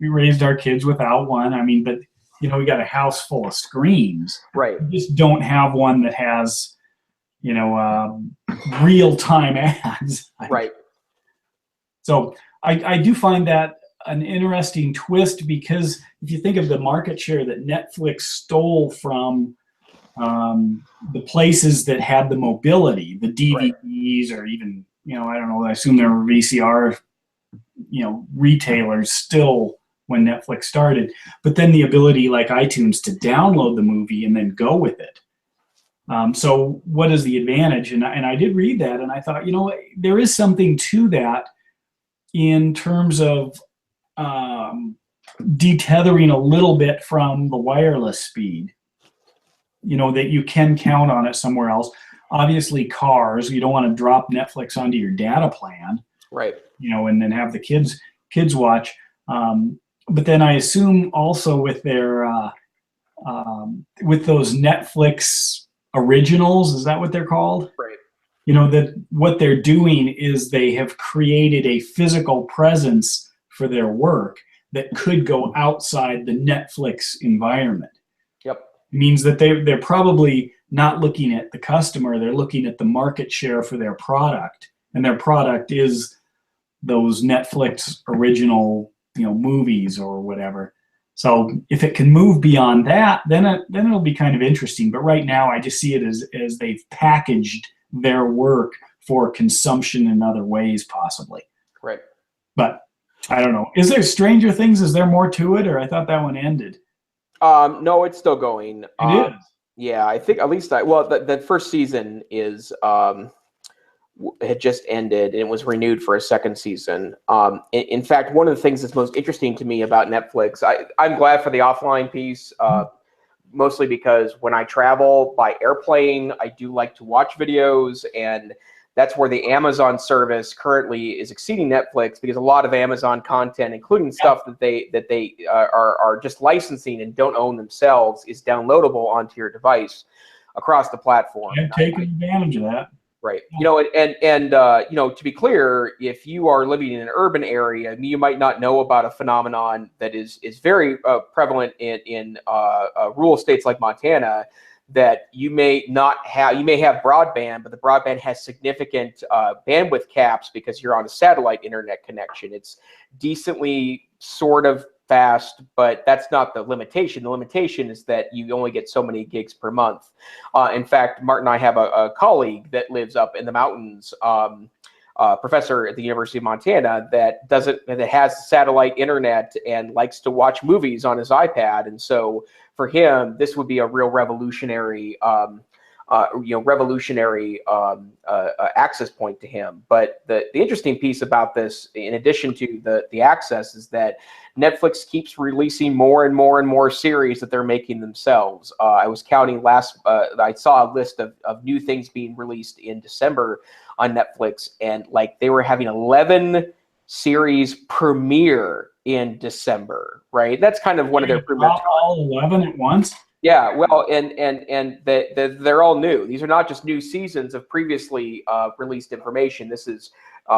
we raised our kids without one. I mean, but we got a house full of screens. Right. We just don't have one that has, real-time ads. Right. So I do find that an interesting twist, because if you think of the market share that Netflix stole from the places that had the mobility, the DVDs, or even, I don't know, I assume there were VCR, retailers still when Netflix started, but then the ability like iTunes to download the movie and then go with it. So what is the advantage? And I did read that, and I thought, there is something to that in terms of detethering a little bit from the wireless speed, that you can count on it somewhere else. Obviously, cars, you don't want to drop Netflix onto your data plan, right? And then have the kids watch. But then I assume also with their with those Netflix originals, is that what they're called? Right. That what they're doing is they have created a physical presence for their work that could go outside the Netflix environment. Yep. It means that they're probably not looking at the customer, they're looking at the market share for their product. And their product is those Netflix original, movies or whatever. So if it can move beyond that, then it'll be kind of interesting. But right now I just see it as they've packaged their work for consumption in other ways, possibly. Right. But I don't know. Is there Stranger Things? Is there more to it, or I thought that one ended? No, it's still going. It is. Yeah, I think at least the first season is had just ended and it was renewed for a second season. In fact, one of the things that's most interesting to me about Netflix, I'm glad for the offline piece, mostly because when I travel by airplane, I do like to watch videos, and that's where the Amazon service currently is exceeding Netflix, because a lot of Amazon content, including stuff that they are just licensing and don't own themselves, is downloadable onto your device across the platform. I've taken advantage of that. Right. And to be clear, if you are living in an urban area, you might not know about a phenomenon that is very prevalent in rural states like Montana, that you may have broadband, but the broadband has significant bandwidth caps because you're on a satellite internet connection. It's decently sort of fast, but that's not the limitation. The limitation is that you only get so many gigs per month. In fact, Martin and I have a colleague that lives up in the mountains, professor at the University of Montana, that has satellite internet and likes to watch movies on his iPad. And so for him, this would be a real revolutionary access point to him. But the interesting piece about this, in addition to the access, is that Netflix keeps releasing more and more and more series that they're making themselves. I was counting I saw a list of new things being released in December on Netflix, and like they were having 11 series premiere in December, right? That's kind of one of their all 11 at once. Yeah, well, and they're all new. These are not just new seasons of previously released information. This is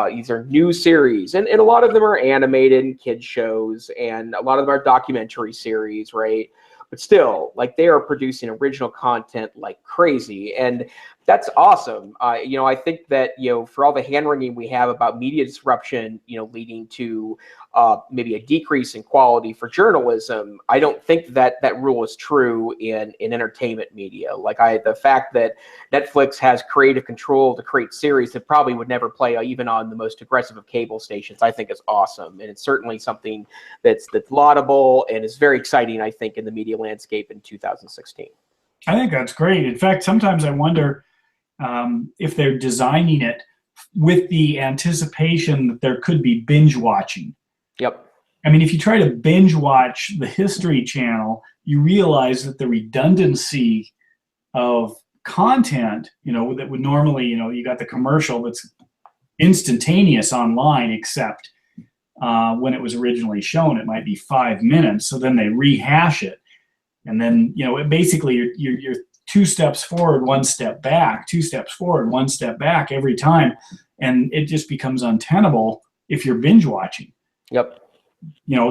These are new series, and a lot of them are animated and kids shows, and a lot of them are documentary series, right? But still, like, they are producing original content like crazy, and that's awesome. I think that, for all the hand-wringing we have about media disruption, leading to maybe a decrease in quality for journalism, I don't think that that rule is true in entertainment media. Like, the fact that Netflix has creative control to create series that probably would never play even on the most aggressive of cable stations, I think is awesome. And it's certainly something that's laudable and is very exciting, I think, in the media landscape in 2016. I think that's great. In fact, sometimes I wonder if they're designing it with the anticipation that there could be binge watching. Yep. I mean, if you try to binge watch the History Channel, you realize that the redundancy of content, that would normally, you got the commercial that's instantaneous online, except when it was originally shown, it might be 5 minutes. So then they rehash it. And then, basically you're 2 steps forward, 1 step back, 2 steps forward, 1 step back every time. And it just becomes untenable if you're binge watching. Yep.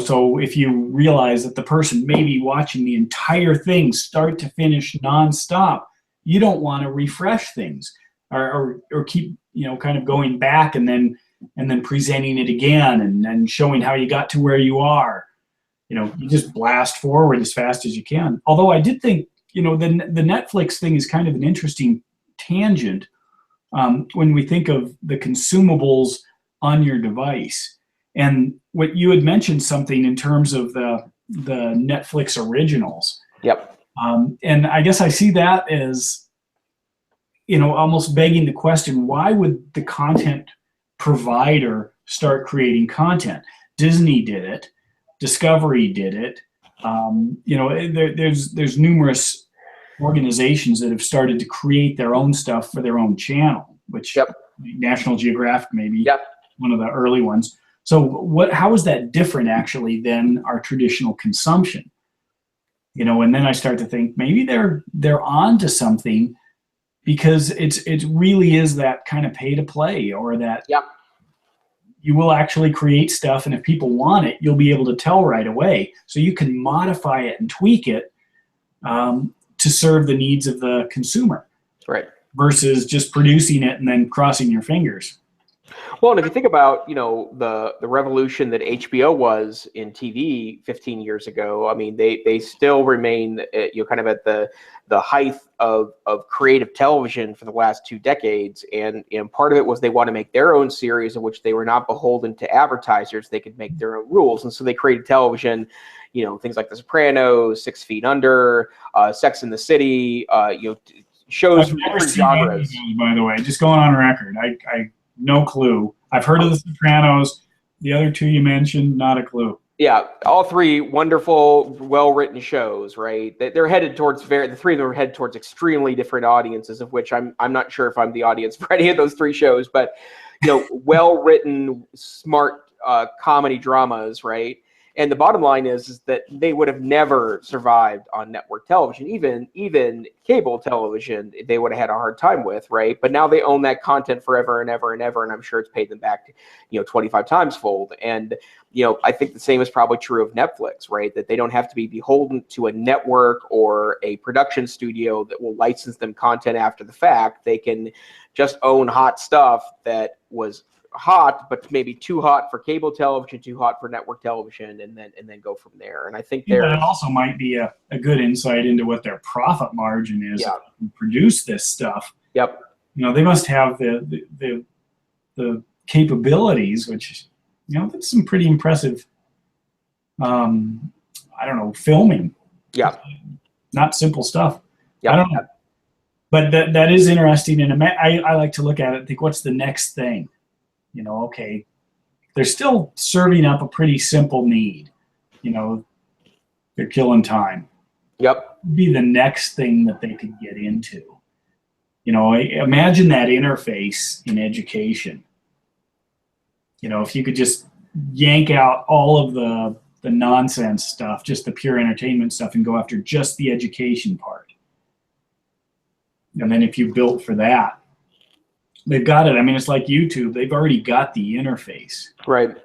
So if you realize that the person may be watching the entire thing start to finish nonstop, you don't want to refresh things or keep, kind of going back and then presenting it again and then showing how you got to where you are. You just blast forward as fast as you can. Although I did think, the Netflix thing is kind of an interesting tangent when we think of the consumables on your device. And what you had mentioned something in terms of the Netflix originals. Yep. And I guess I see that as, almost begging the question, why would the content provider start creating content? Disney did it. Discovery did it. There's numerous organizations that have started to create their own stuff for their own channel, which National Geographic maybe one of the early ones. So how is that different actually than our traditional consumption? And then I start to think maybe they're on to something, because it really is that kind of pay to play, or that you will actually create stuff, and if people want it, you'll be able to tell right away. So you can modify it and tweak it to serve the needs of the consumer. Right. Versus just producing it and then crossing your fingers. Well, and if you think about, the revolution that HBO was in TV 15 years ago, I mean, they still remain, kind of at the height of creative television for the last 2 decades. And part of it was they want to make their own series in which they were not beholden to advertisers. They could make their own rules. And so they created television, things like The Sopranos, 6 Feet Under, Sex and the City, shows from different genres. By the way, just going on record, I no clue. I've heard of The Sopranos. The other 2 you mentioned, not a clue. Yeah, all 3 wonderful, well-written shows, right? They're headed towards the 3 of them are headed towards extremely different audiences, of which I'm not sure if I'm the audience for any of those 3 shows, but well-written, smart comedy dramas, right? And the bottom line is that they would have never survived on network television, even cable television. They would have had a hard time with, right? But now they own that content forever and ever and ever, and I'm sure it's paid them back, 25 times fold. And I think the same is probably true of Netflix, right? That they don't have to be beholden to a network or a production studio that will license them content after the fact. They can just own hot stuff that was hot, but maybe too hot for cable television, too hot for network television, and then go from there. And I think that also might be a good insight into what their profit margin is to produce this stuff. Yep. They must have the capabilities, which that's some pretty impressive. Filming. Yeah. Not simple stuff. Yep. I don't know. But that is interesting, and I like to look at it and think, what's the next thing? Okay, they're still serving up a pretty simple need. They're killing time. Yep. Be the next thing that they could get into. Imagine that interface in education. If you could just yank out all of the nonsense stuff, just the pure entertainment stuff, and go after just the education part. And then if you built for that, They've got it. I mean, it's like YouTube. They've already got the interface. Right.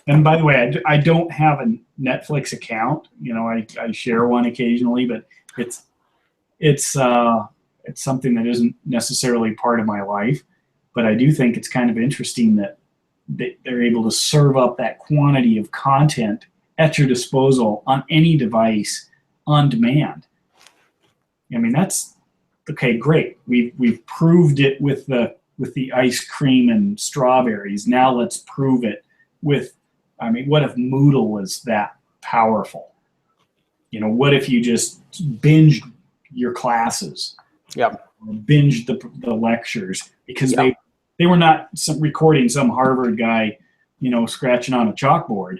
And by the way, I don't have a Netflix account. You know, I share one occasionally, but it's something that isn't necessarily part of my life. But I do think it's kind of interesting that they're able to serve up that quantity of content at your disposal on any device on demand. I mean, that's okay. Great. We've proved it with the ice cream and strawberries. Now let's prove it with. I mean, what if Moodle was that powerful? You know, what if you just binged your classes? Yep. Or binged the lectures because Yep. they were not recording some Harvard guy, you know, scratching on a chalkboard.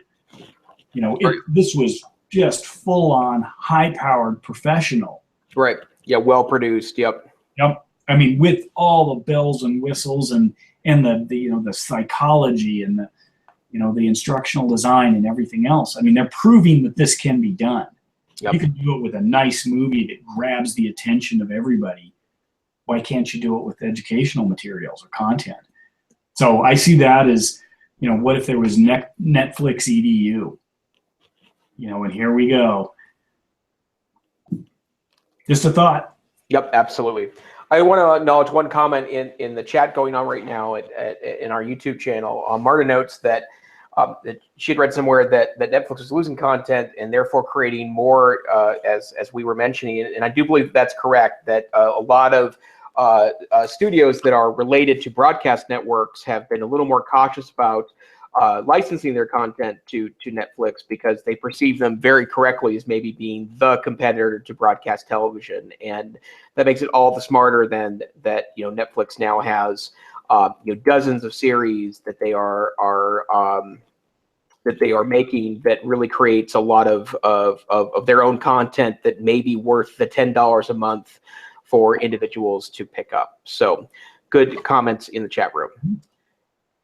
You know, this was just full on, high powered, professional. Right. Yeah. Well produced. Yep. Yep. I mean, with all the bells and whistles and the you know, the psychology and the, you know, the instructional design and everything else. I mean, they're proving that this can be done. Yep. You can do it with a nice movie that grabs the attention of everybody. Why can't you do it with educational materials or content? So I see that as, you know, what if there was Netflix EDU? You know, and here we go. Just a thought. Yep, absolutely. I want to acknowledge one comment in the chat going on right now in our YouTube channel. Marta notes that she had read somewhere that Netflix was losing content and therefore creating more, as we were mentioning. And I do believe that's correct, that a lot of studios that are related to broadcast networks have been a little more cautious about licensing their content to Netflix because they perceive them very correctly as maybe being the competitor to broadcast television, and that makes it all the smarter than that. You know, Netflix now has you know, dozens of series that they are making that really creates a lot of their own content that may be worth the $10 a month for individuals to pick up. So, good comments in the chat room.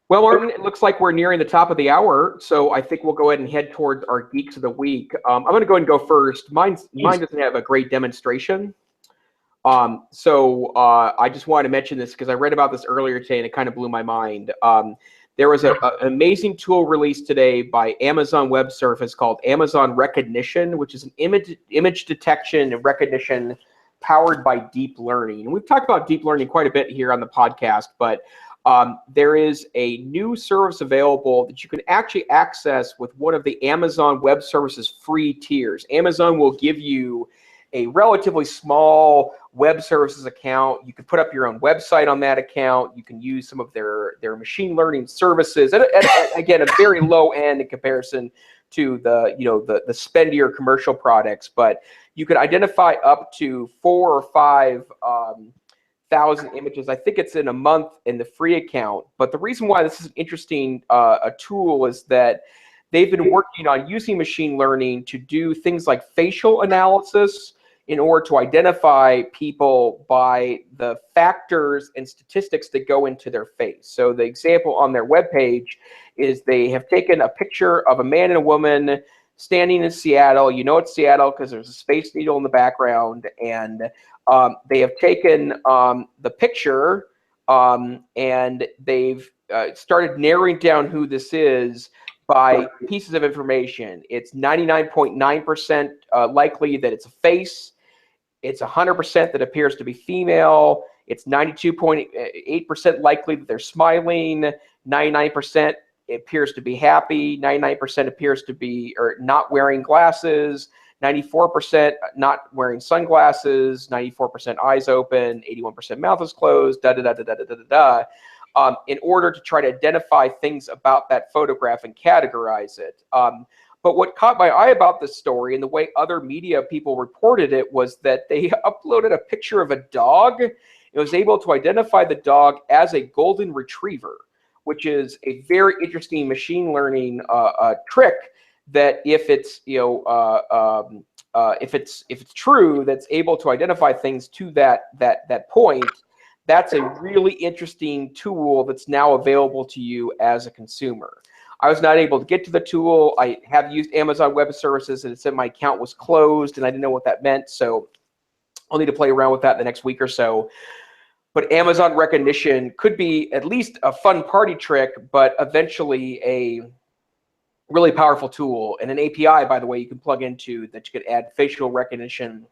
Well, Martin, it looks like we're nearing the top of the hour, so I think we'll go ahead and head towards our Geeks of the Week. I'm going to go ahead and go first. Mine doesn't have a great demonstration. So I just wanted to mention this because I read about this earlier today and it kind of blew my mind. There was an amazing tool released today by Amazon Web Service called Amazon Recognition, which is an image detection and recognition powered by deep learning. And we've talked about deep learning quite a bit here on the podcast, but there is a new service available that you can actually access with one of the Amazon Web Services free tiers. Amazon will give you a relatively small web services account. You can put up your own website on that account. You can use some of their machine learning services at again, a very low end in comparison to the, you know, the spendier commercial products, but you could identify up to 4 or 5 thousand images. I think it's in a month in the free account. But the reason why this is an interesting a tool is that they've been working on using machine learning to do things like facial analysis in order to identify people by the factors and statistics that go into their face. So the example on their webpage is they have taken a picture of a man and a woman standing in Seattle. You know it's Seattle because there's a Space Needle in the background, and they have taken the picture and they've started narrowing down who this is by pieces of information. It's 99.9% likely that it's a face. It's 100% that appears to be female. It's 92.8% likely that they're smiling. 99% appears to be happy. 99% appears to be or not wearing glasses. 94% not wearing sunglasses. 94% eyes open. 81% mouth is closed. In order to try to identify things about that photograph and categorize it. But what caught my eye about this story and the way other media people reported it was that they uploaded a picture of a dog. It was able to identify the dog as a golden retriever, which is a very interesting machine learning trick. That if it's if it's true, that's able to identify things to that point. That's a really interesting tool that's now available to you as a consumer. I was not able to get to the tool. I have used Amazon Web Services and it said my account was closed and I didn't know what that meant. So I'll need to play around with that in the next week or so. but Amazon recognition could be at least a fun party trick, but eventually a really powerful tool, and an API, by the way, you can plug into that you could add facial recognition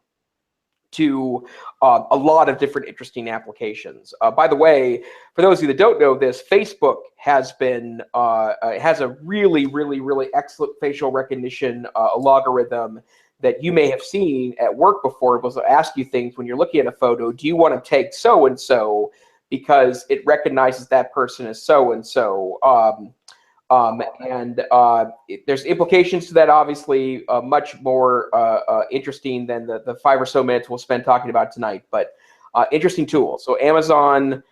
to a lot of different interesting applications. By the way, for those of you that don't know this, Facebook has a really, really, really excellent facial recognition logarithm that you may have seen at work before. It will ask you things when you're looking at a photo. Do you want to take so-and-so because it recognizes that person as so-and-so? There's implications to that, obviously, much more interesting than the 5 or so minutes we'll spend talking about tonight, but interesting tool. So Amazon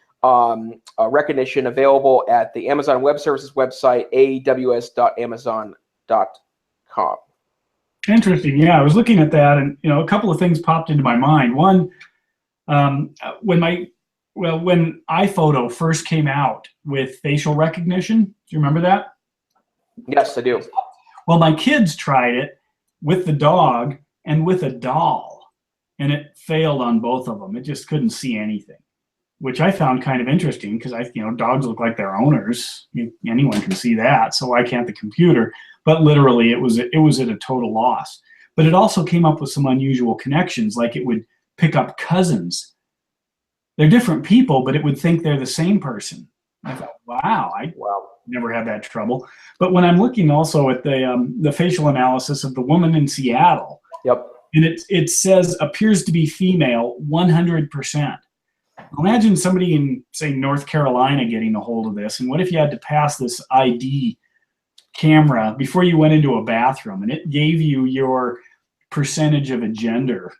recognition available at the Amazon Web Services website, aws.amazon.com. Interesting. Yeah, I was looking at that, and a couple of things popped into my mind. One, when iPhoto first came out with facial recognition, do you remember that? Yes, I do. Well, my kids tried it with the dog and with a doll, and it failed on both of them. It just couldn't see anything, which I found kind of interesting because dogs look like their owners. Anyone can see that, so why can't the computer? But literally, it was at a total loss. But it also came up with some unusual connections, like it would pick up cousins. They're different people, but it would think they're the same person. I thought, wow, I never had that trouble. But when I'm looking also at the facial analysis of the woman in Seattle, yep, and it says appears to be female 100%. Imagine somebody in, say, North Carolina getting a hold of this, and what if you had to pass this ID camera before you went into a bathroom, and it gave you your percentage of a gender?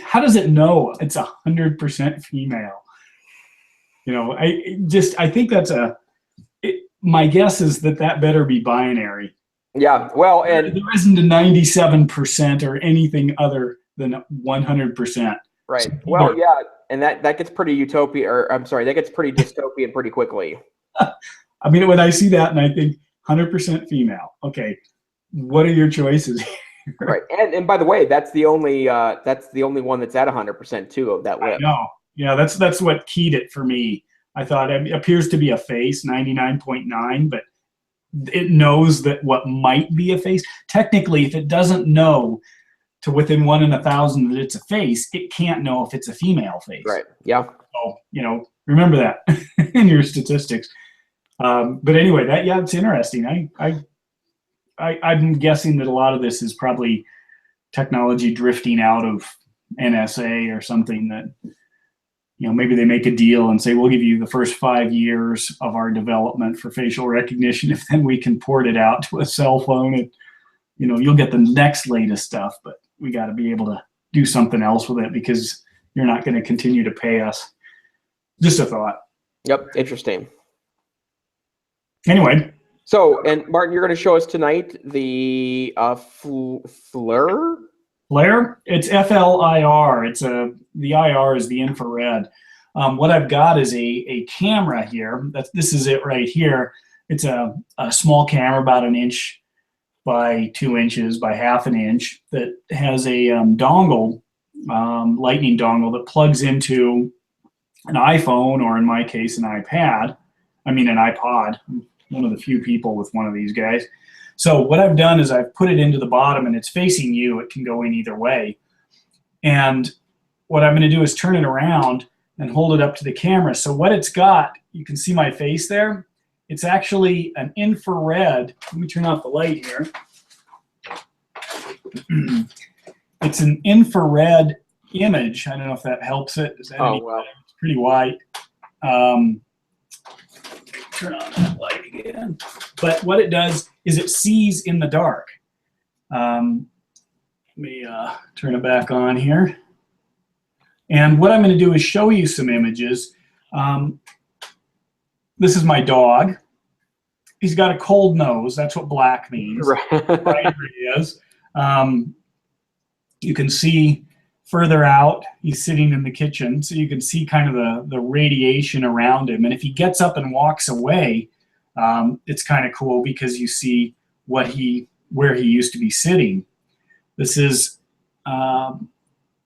How does it know it's 100% female? I think that's my guess is that better be binary. Yeah, well, and there isn't a 97% or anything other than 100%. Right. So, well, yeah, and that gets pretty utopia, or I'm sorry, that gets pretty dystopian pretty quickly. I mean, when I see that and I think 100% female, okay, what are your choices here? Right, and by the way, that's the only one that's at 100% too of that list. I know. Yeah, that's what keyed it for me. I thought it appears to be a face, 99.9, but it knows that what might be a face. Technically, if it doesn't know to within 1 in 1,000 that it's a face, it can't know if it's a female face. Right. Yeah. So remember that in your statistics. But anyway, it's interesting. I'm guessing that a lot of this is probably technology drifting out of NSA or something that, maybe they make a deal and say, we'll give you the first 5 years of our development for facial recognition. If then we can port it out to a cell phone and, you'll get the next latest stuff, but we got to be able to do something else with it because you're not going to continue to pay us. Just a thought. Yep. Interesting. Anyway. So, and Martin, you're going to show us tonight the FLIR? FLIR? It's FLIR. The IR is the infrared. What I've got is a camera here. This is it right here. It's a small camera, about 1 inch by 2 inches by 1/2 inch, that has a dongle, lightning dongle, that plugs into an iPhone, or in my case, an iPad. I mean, an iPod. I'm one of the few people with one of these guys. So what I've done is I've put it into the bottom, and it's facing you. It can go in either way. And what I'm going to do is turn it around and hold it up to the camera. So what it's got, you can see my face there. It's actually an infrared. Let me turn off the light here. It's an infrared image. I don't know if that helps it. Is that well. It's pretty white. Turn on that light again. But what it does is it sees in the dark. Let me turn it back on here. And what I'm going to do is show you some images. This is my dog. He's got a cold nose. That's what black means. Right here he is. You can see further out, he's sitting in the kitchen, so you can see kind of the radiation around him. And if he gets up and walks away, it's kind of cool because you see where he used to be sitting. This is a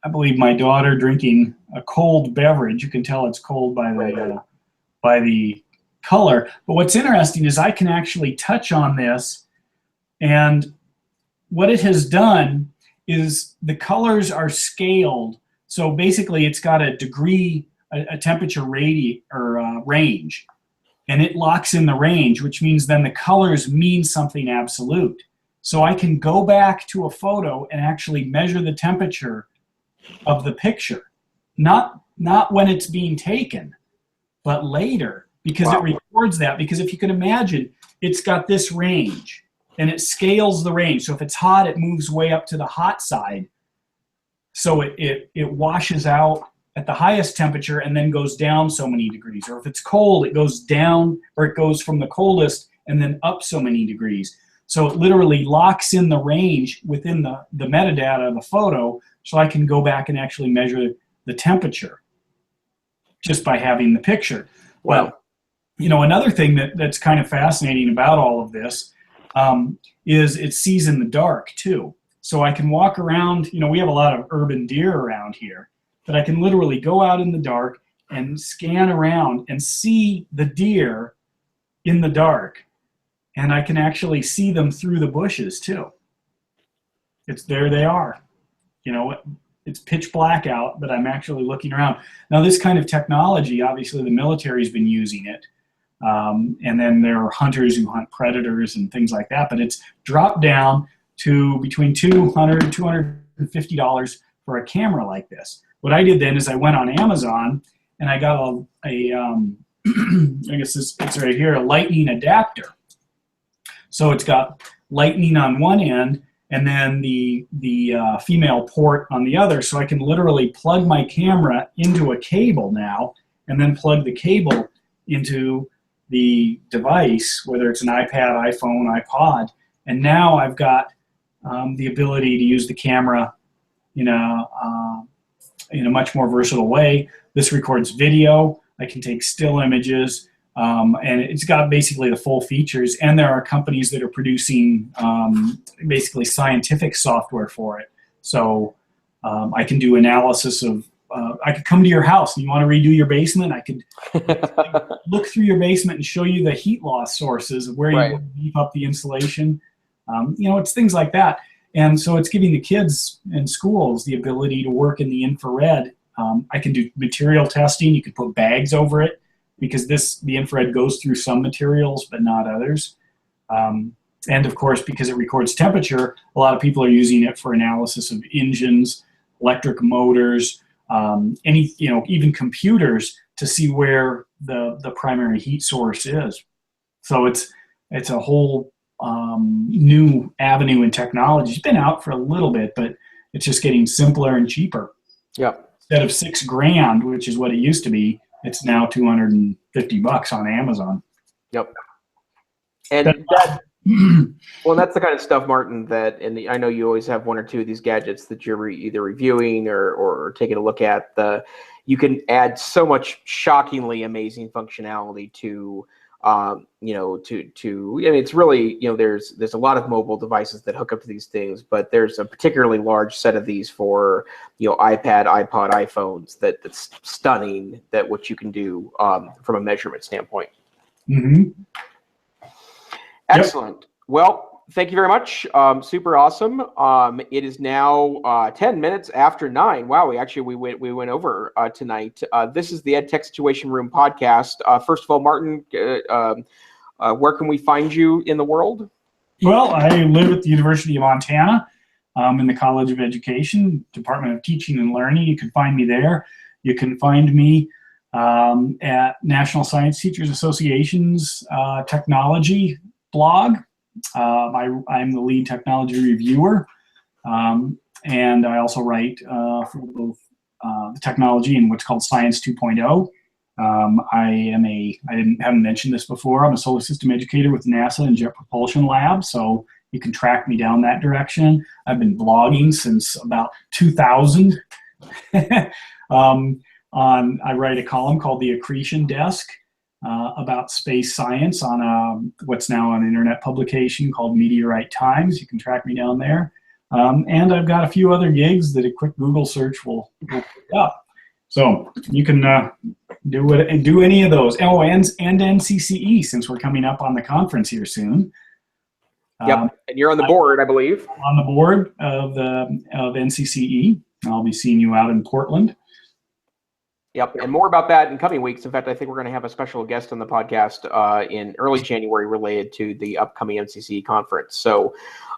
I believe my daughter drinking a cold beverage. You can tell it's cold by the color. But what's interesting is I can actually touch on this, and what it has done is the colors are scaled. So basically, it's got a degree, a temperature range, and it locks in the range, which means then the colors mean something absolute. So I can go back to a photo and actually measure the temperature of the picture, not when it's being taken, but later, because it records that. Because if you can imagine, it's got this range, and it scales the range. So if it's hot, it moves way up to the hot side. So it washes out at the highest temperature and then goes down so many degrees. Or if it's cold, it goes down, or it goes from the coldest and then up so many degrees. So it literally locks in the range within the metadata of the photo, so I can go back and actually measure the temperature just by having the picture. Wow. Well, you know, another thing that's kind of fascinating about all of this is it sees in the dark too. So I can walk around, you know, we have a lot of urban deer around here, but I can literally go out in the dark and scan around and see the deer in the dark. And I can actually see them through the bushes too. There they are. You know, it's pitch black out, but I'm actually looking around. Now, this kind of technology, obviously the military's been using it. And then there are hunters who hunt predators and things like that, but it's dropped down to between $200 and $250 for a camera like this. What I did then is I went on Amazon and I got I guess it's right here, a lightning adapter. So it's got lightning on one end and then the female port on the other. So I can literally plug my camera into a cable now and then plug the cable into the device, whether it's an iPad, iPhone, iPod. And now I've got the ability to use the camera in a much more versatile way. This records video. I can take still images. And it's got basically the full features, and there are companies that are producing basically scientific software for it. So I can do analysis of, I could come to your house and you want to redo your basement, I could look through your basement and show you the heat loss sources of where you want to beef up the insulation. You know, it's things like that. And so it's giving the kids in schools the ability to work in the infrared. I can do material testing. You could put bags over it, because the infrared goes through some materials but not others. And of course, because it records temperature, a lot of people are using it for analysis of engines, electric motors, even computers, to see where the primary heat source is. So it's a whole new avenue in technology. It's been out for a little bit, but it's just getting simpler and cheaper. Yep. Instead of $6,000, which is what it used to be, it's now $250 on Amazon. Yep. And well, that's the kind of stuff, Martin, that, and I know you always have one or two of these gadgets that you're either reviewing or taking a look at. You can add so much shockingly amazing functionality to, I mean, it's really, there's a lot of mobile devices that hook up to these things, but there's a particularly large set of these for, iPad, iPod, iPhones that's stunning, that what you can do from a measurement standpoint. Mm-hmm. Excellent. Yep. Well, thank you very much. Super awesome. It is now 10 minutes after 9. Wow, we went over tonight. This is the EdTech Situation Room podcast. First of all, Martin, where can we find you in the world? Well, I live at the University of Montana in the College of Education, Department of Teaching and Learning. You can find me there. You can find me at National Science Teachers Association's technology blog. I'm the lead technology reviewer, and I also write for both the technology and what's called Science 2.0. I haven't mentioned this before. I'm a solar system educator with NASA and Jet Propulsion Lab, so you can track me down that direction. I've been blogging since about 2000. I write a column called The Accretion Desk about space science on what's now an internet publication called Meteorite Times. You can track me down there. And I've got a few other gigs that a quick Google search will pick up. So you can do any of those. Oh, and NCCE, since we're coming up on the conference here soon. Yep, and you're on the board, I believe. On the board of NCCE. I'll be seeing you out in Portland. Yep, and more about that in coming weeks. In fact, I think we're going to have a special guest on the podcast in early January related to the upcoming NCCE conference. So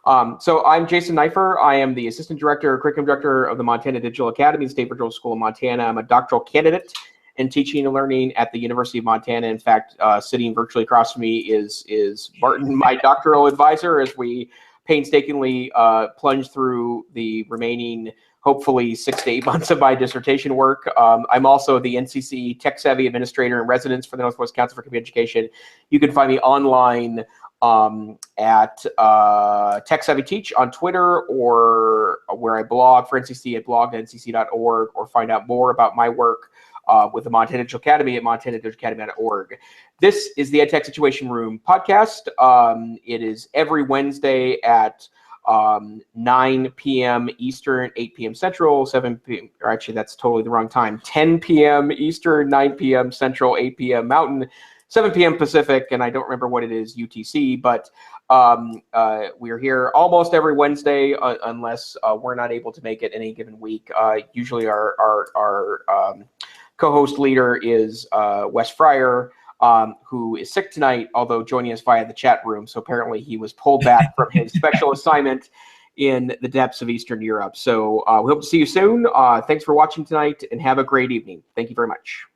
I'm Jason Neifer. I am the Assistant Director, Curriculum Director of the Montana Digital Academy, State Virtual School of Montana. I'm a doctoral candidate in teaching and learning at the University of Montana. In fact, sitting virtually across from me is Martin, my doctoral advisor, as we painstakingly plunge through the remaining, hopefully 6 to 8 months of my dissertation work. I'm also the NCC Tech Savvy Administrator in Residence for the Northwest Council for Community Education. You can find me online at Tech Savvy Teach on Twitter, or where I blog for NCC at blog.ncc.org, or find out more about my work with the Montana Digital Academy at montanadigicalacademy.org. This is the EdTech Situation Room podcast. It is every Wednesday at 9 p.m. Eastern, 8 p.m. Central, 7 p.m. or actually that's totally the wrong time. 10 p.m. Eastern, 9 p.m. Central, 8 p.m. Mountain, 7 p.m. Pacific, and I don't remember what it is UTC, but we're here almost every Wednesday unless we're not able to make it any given week. Usually our co-host leader is Wes Fryer, who is sick tonight, although joining us via the chat room. So apparently he was pulled back from his special assignment in the depths of Eastern Europe. So we hope to see you soon. Thanks for watching tonight, and have a great evening. Thank you very much.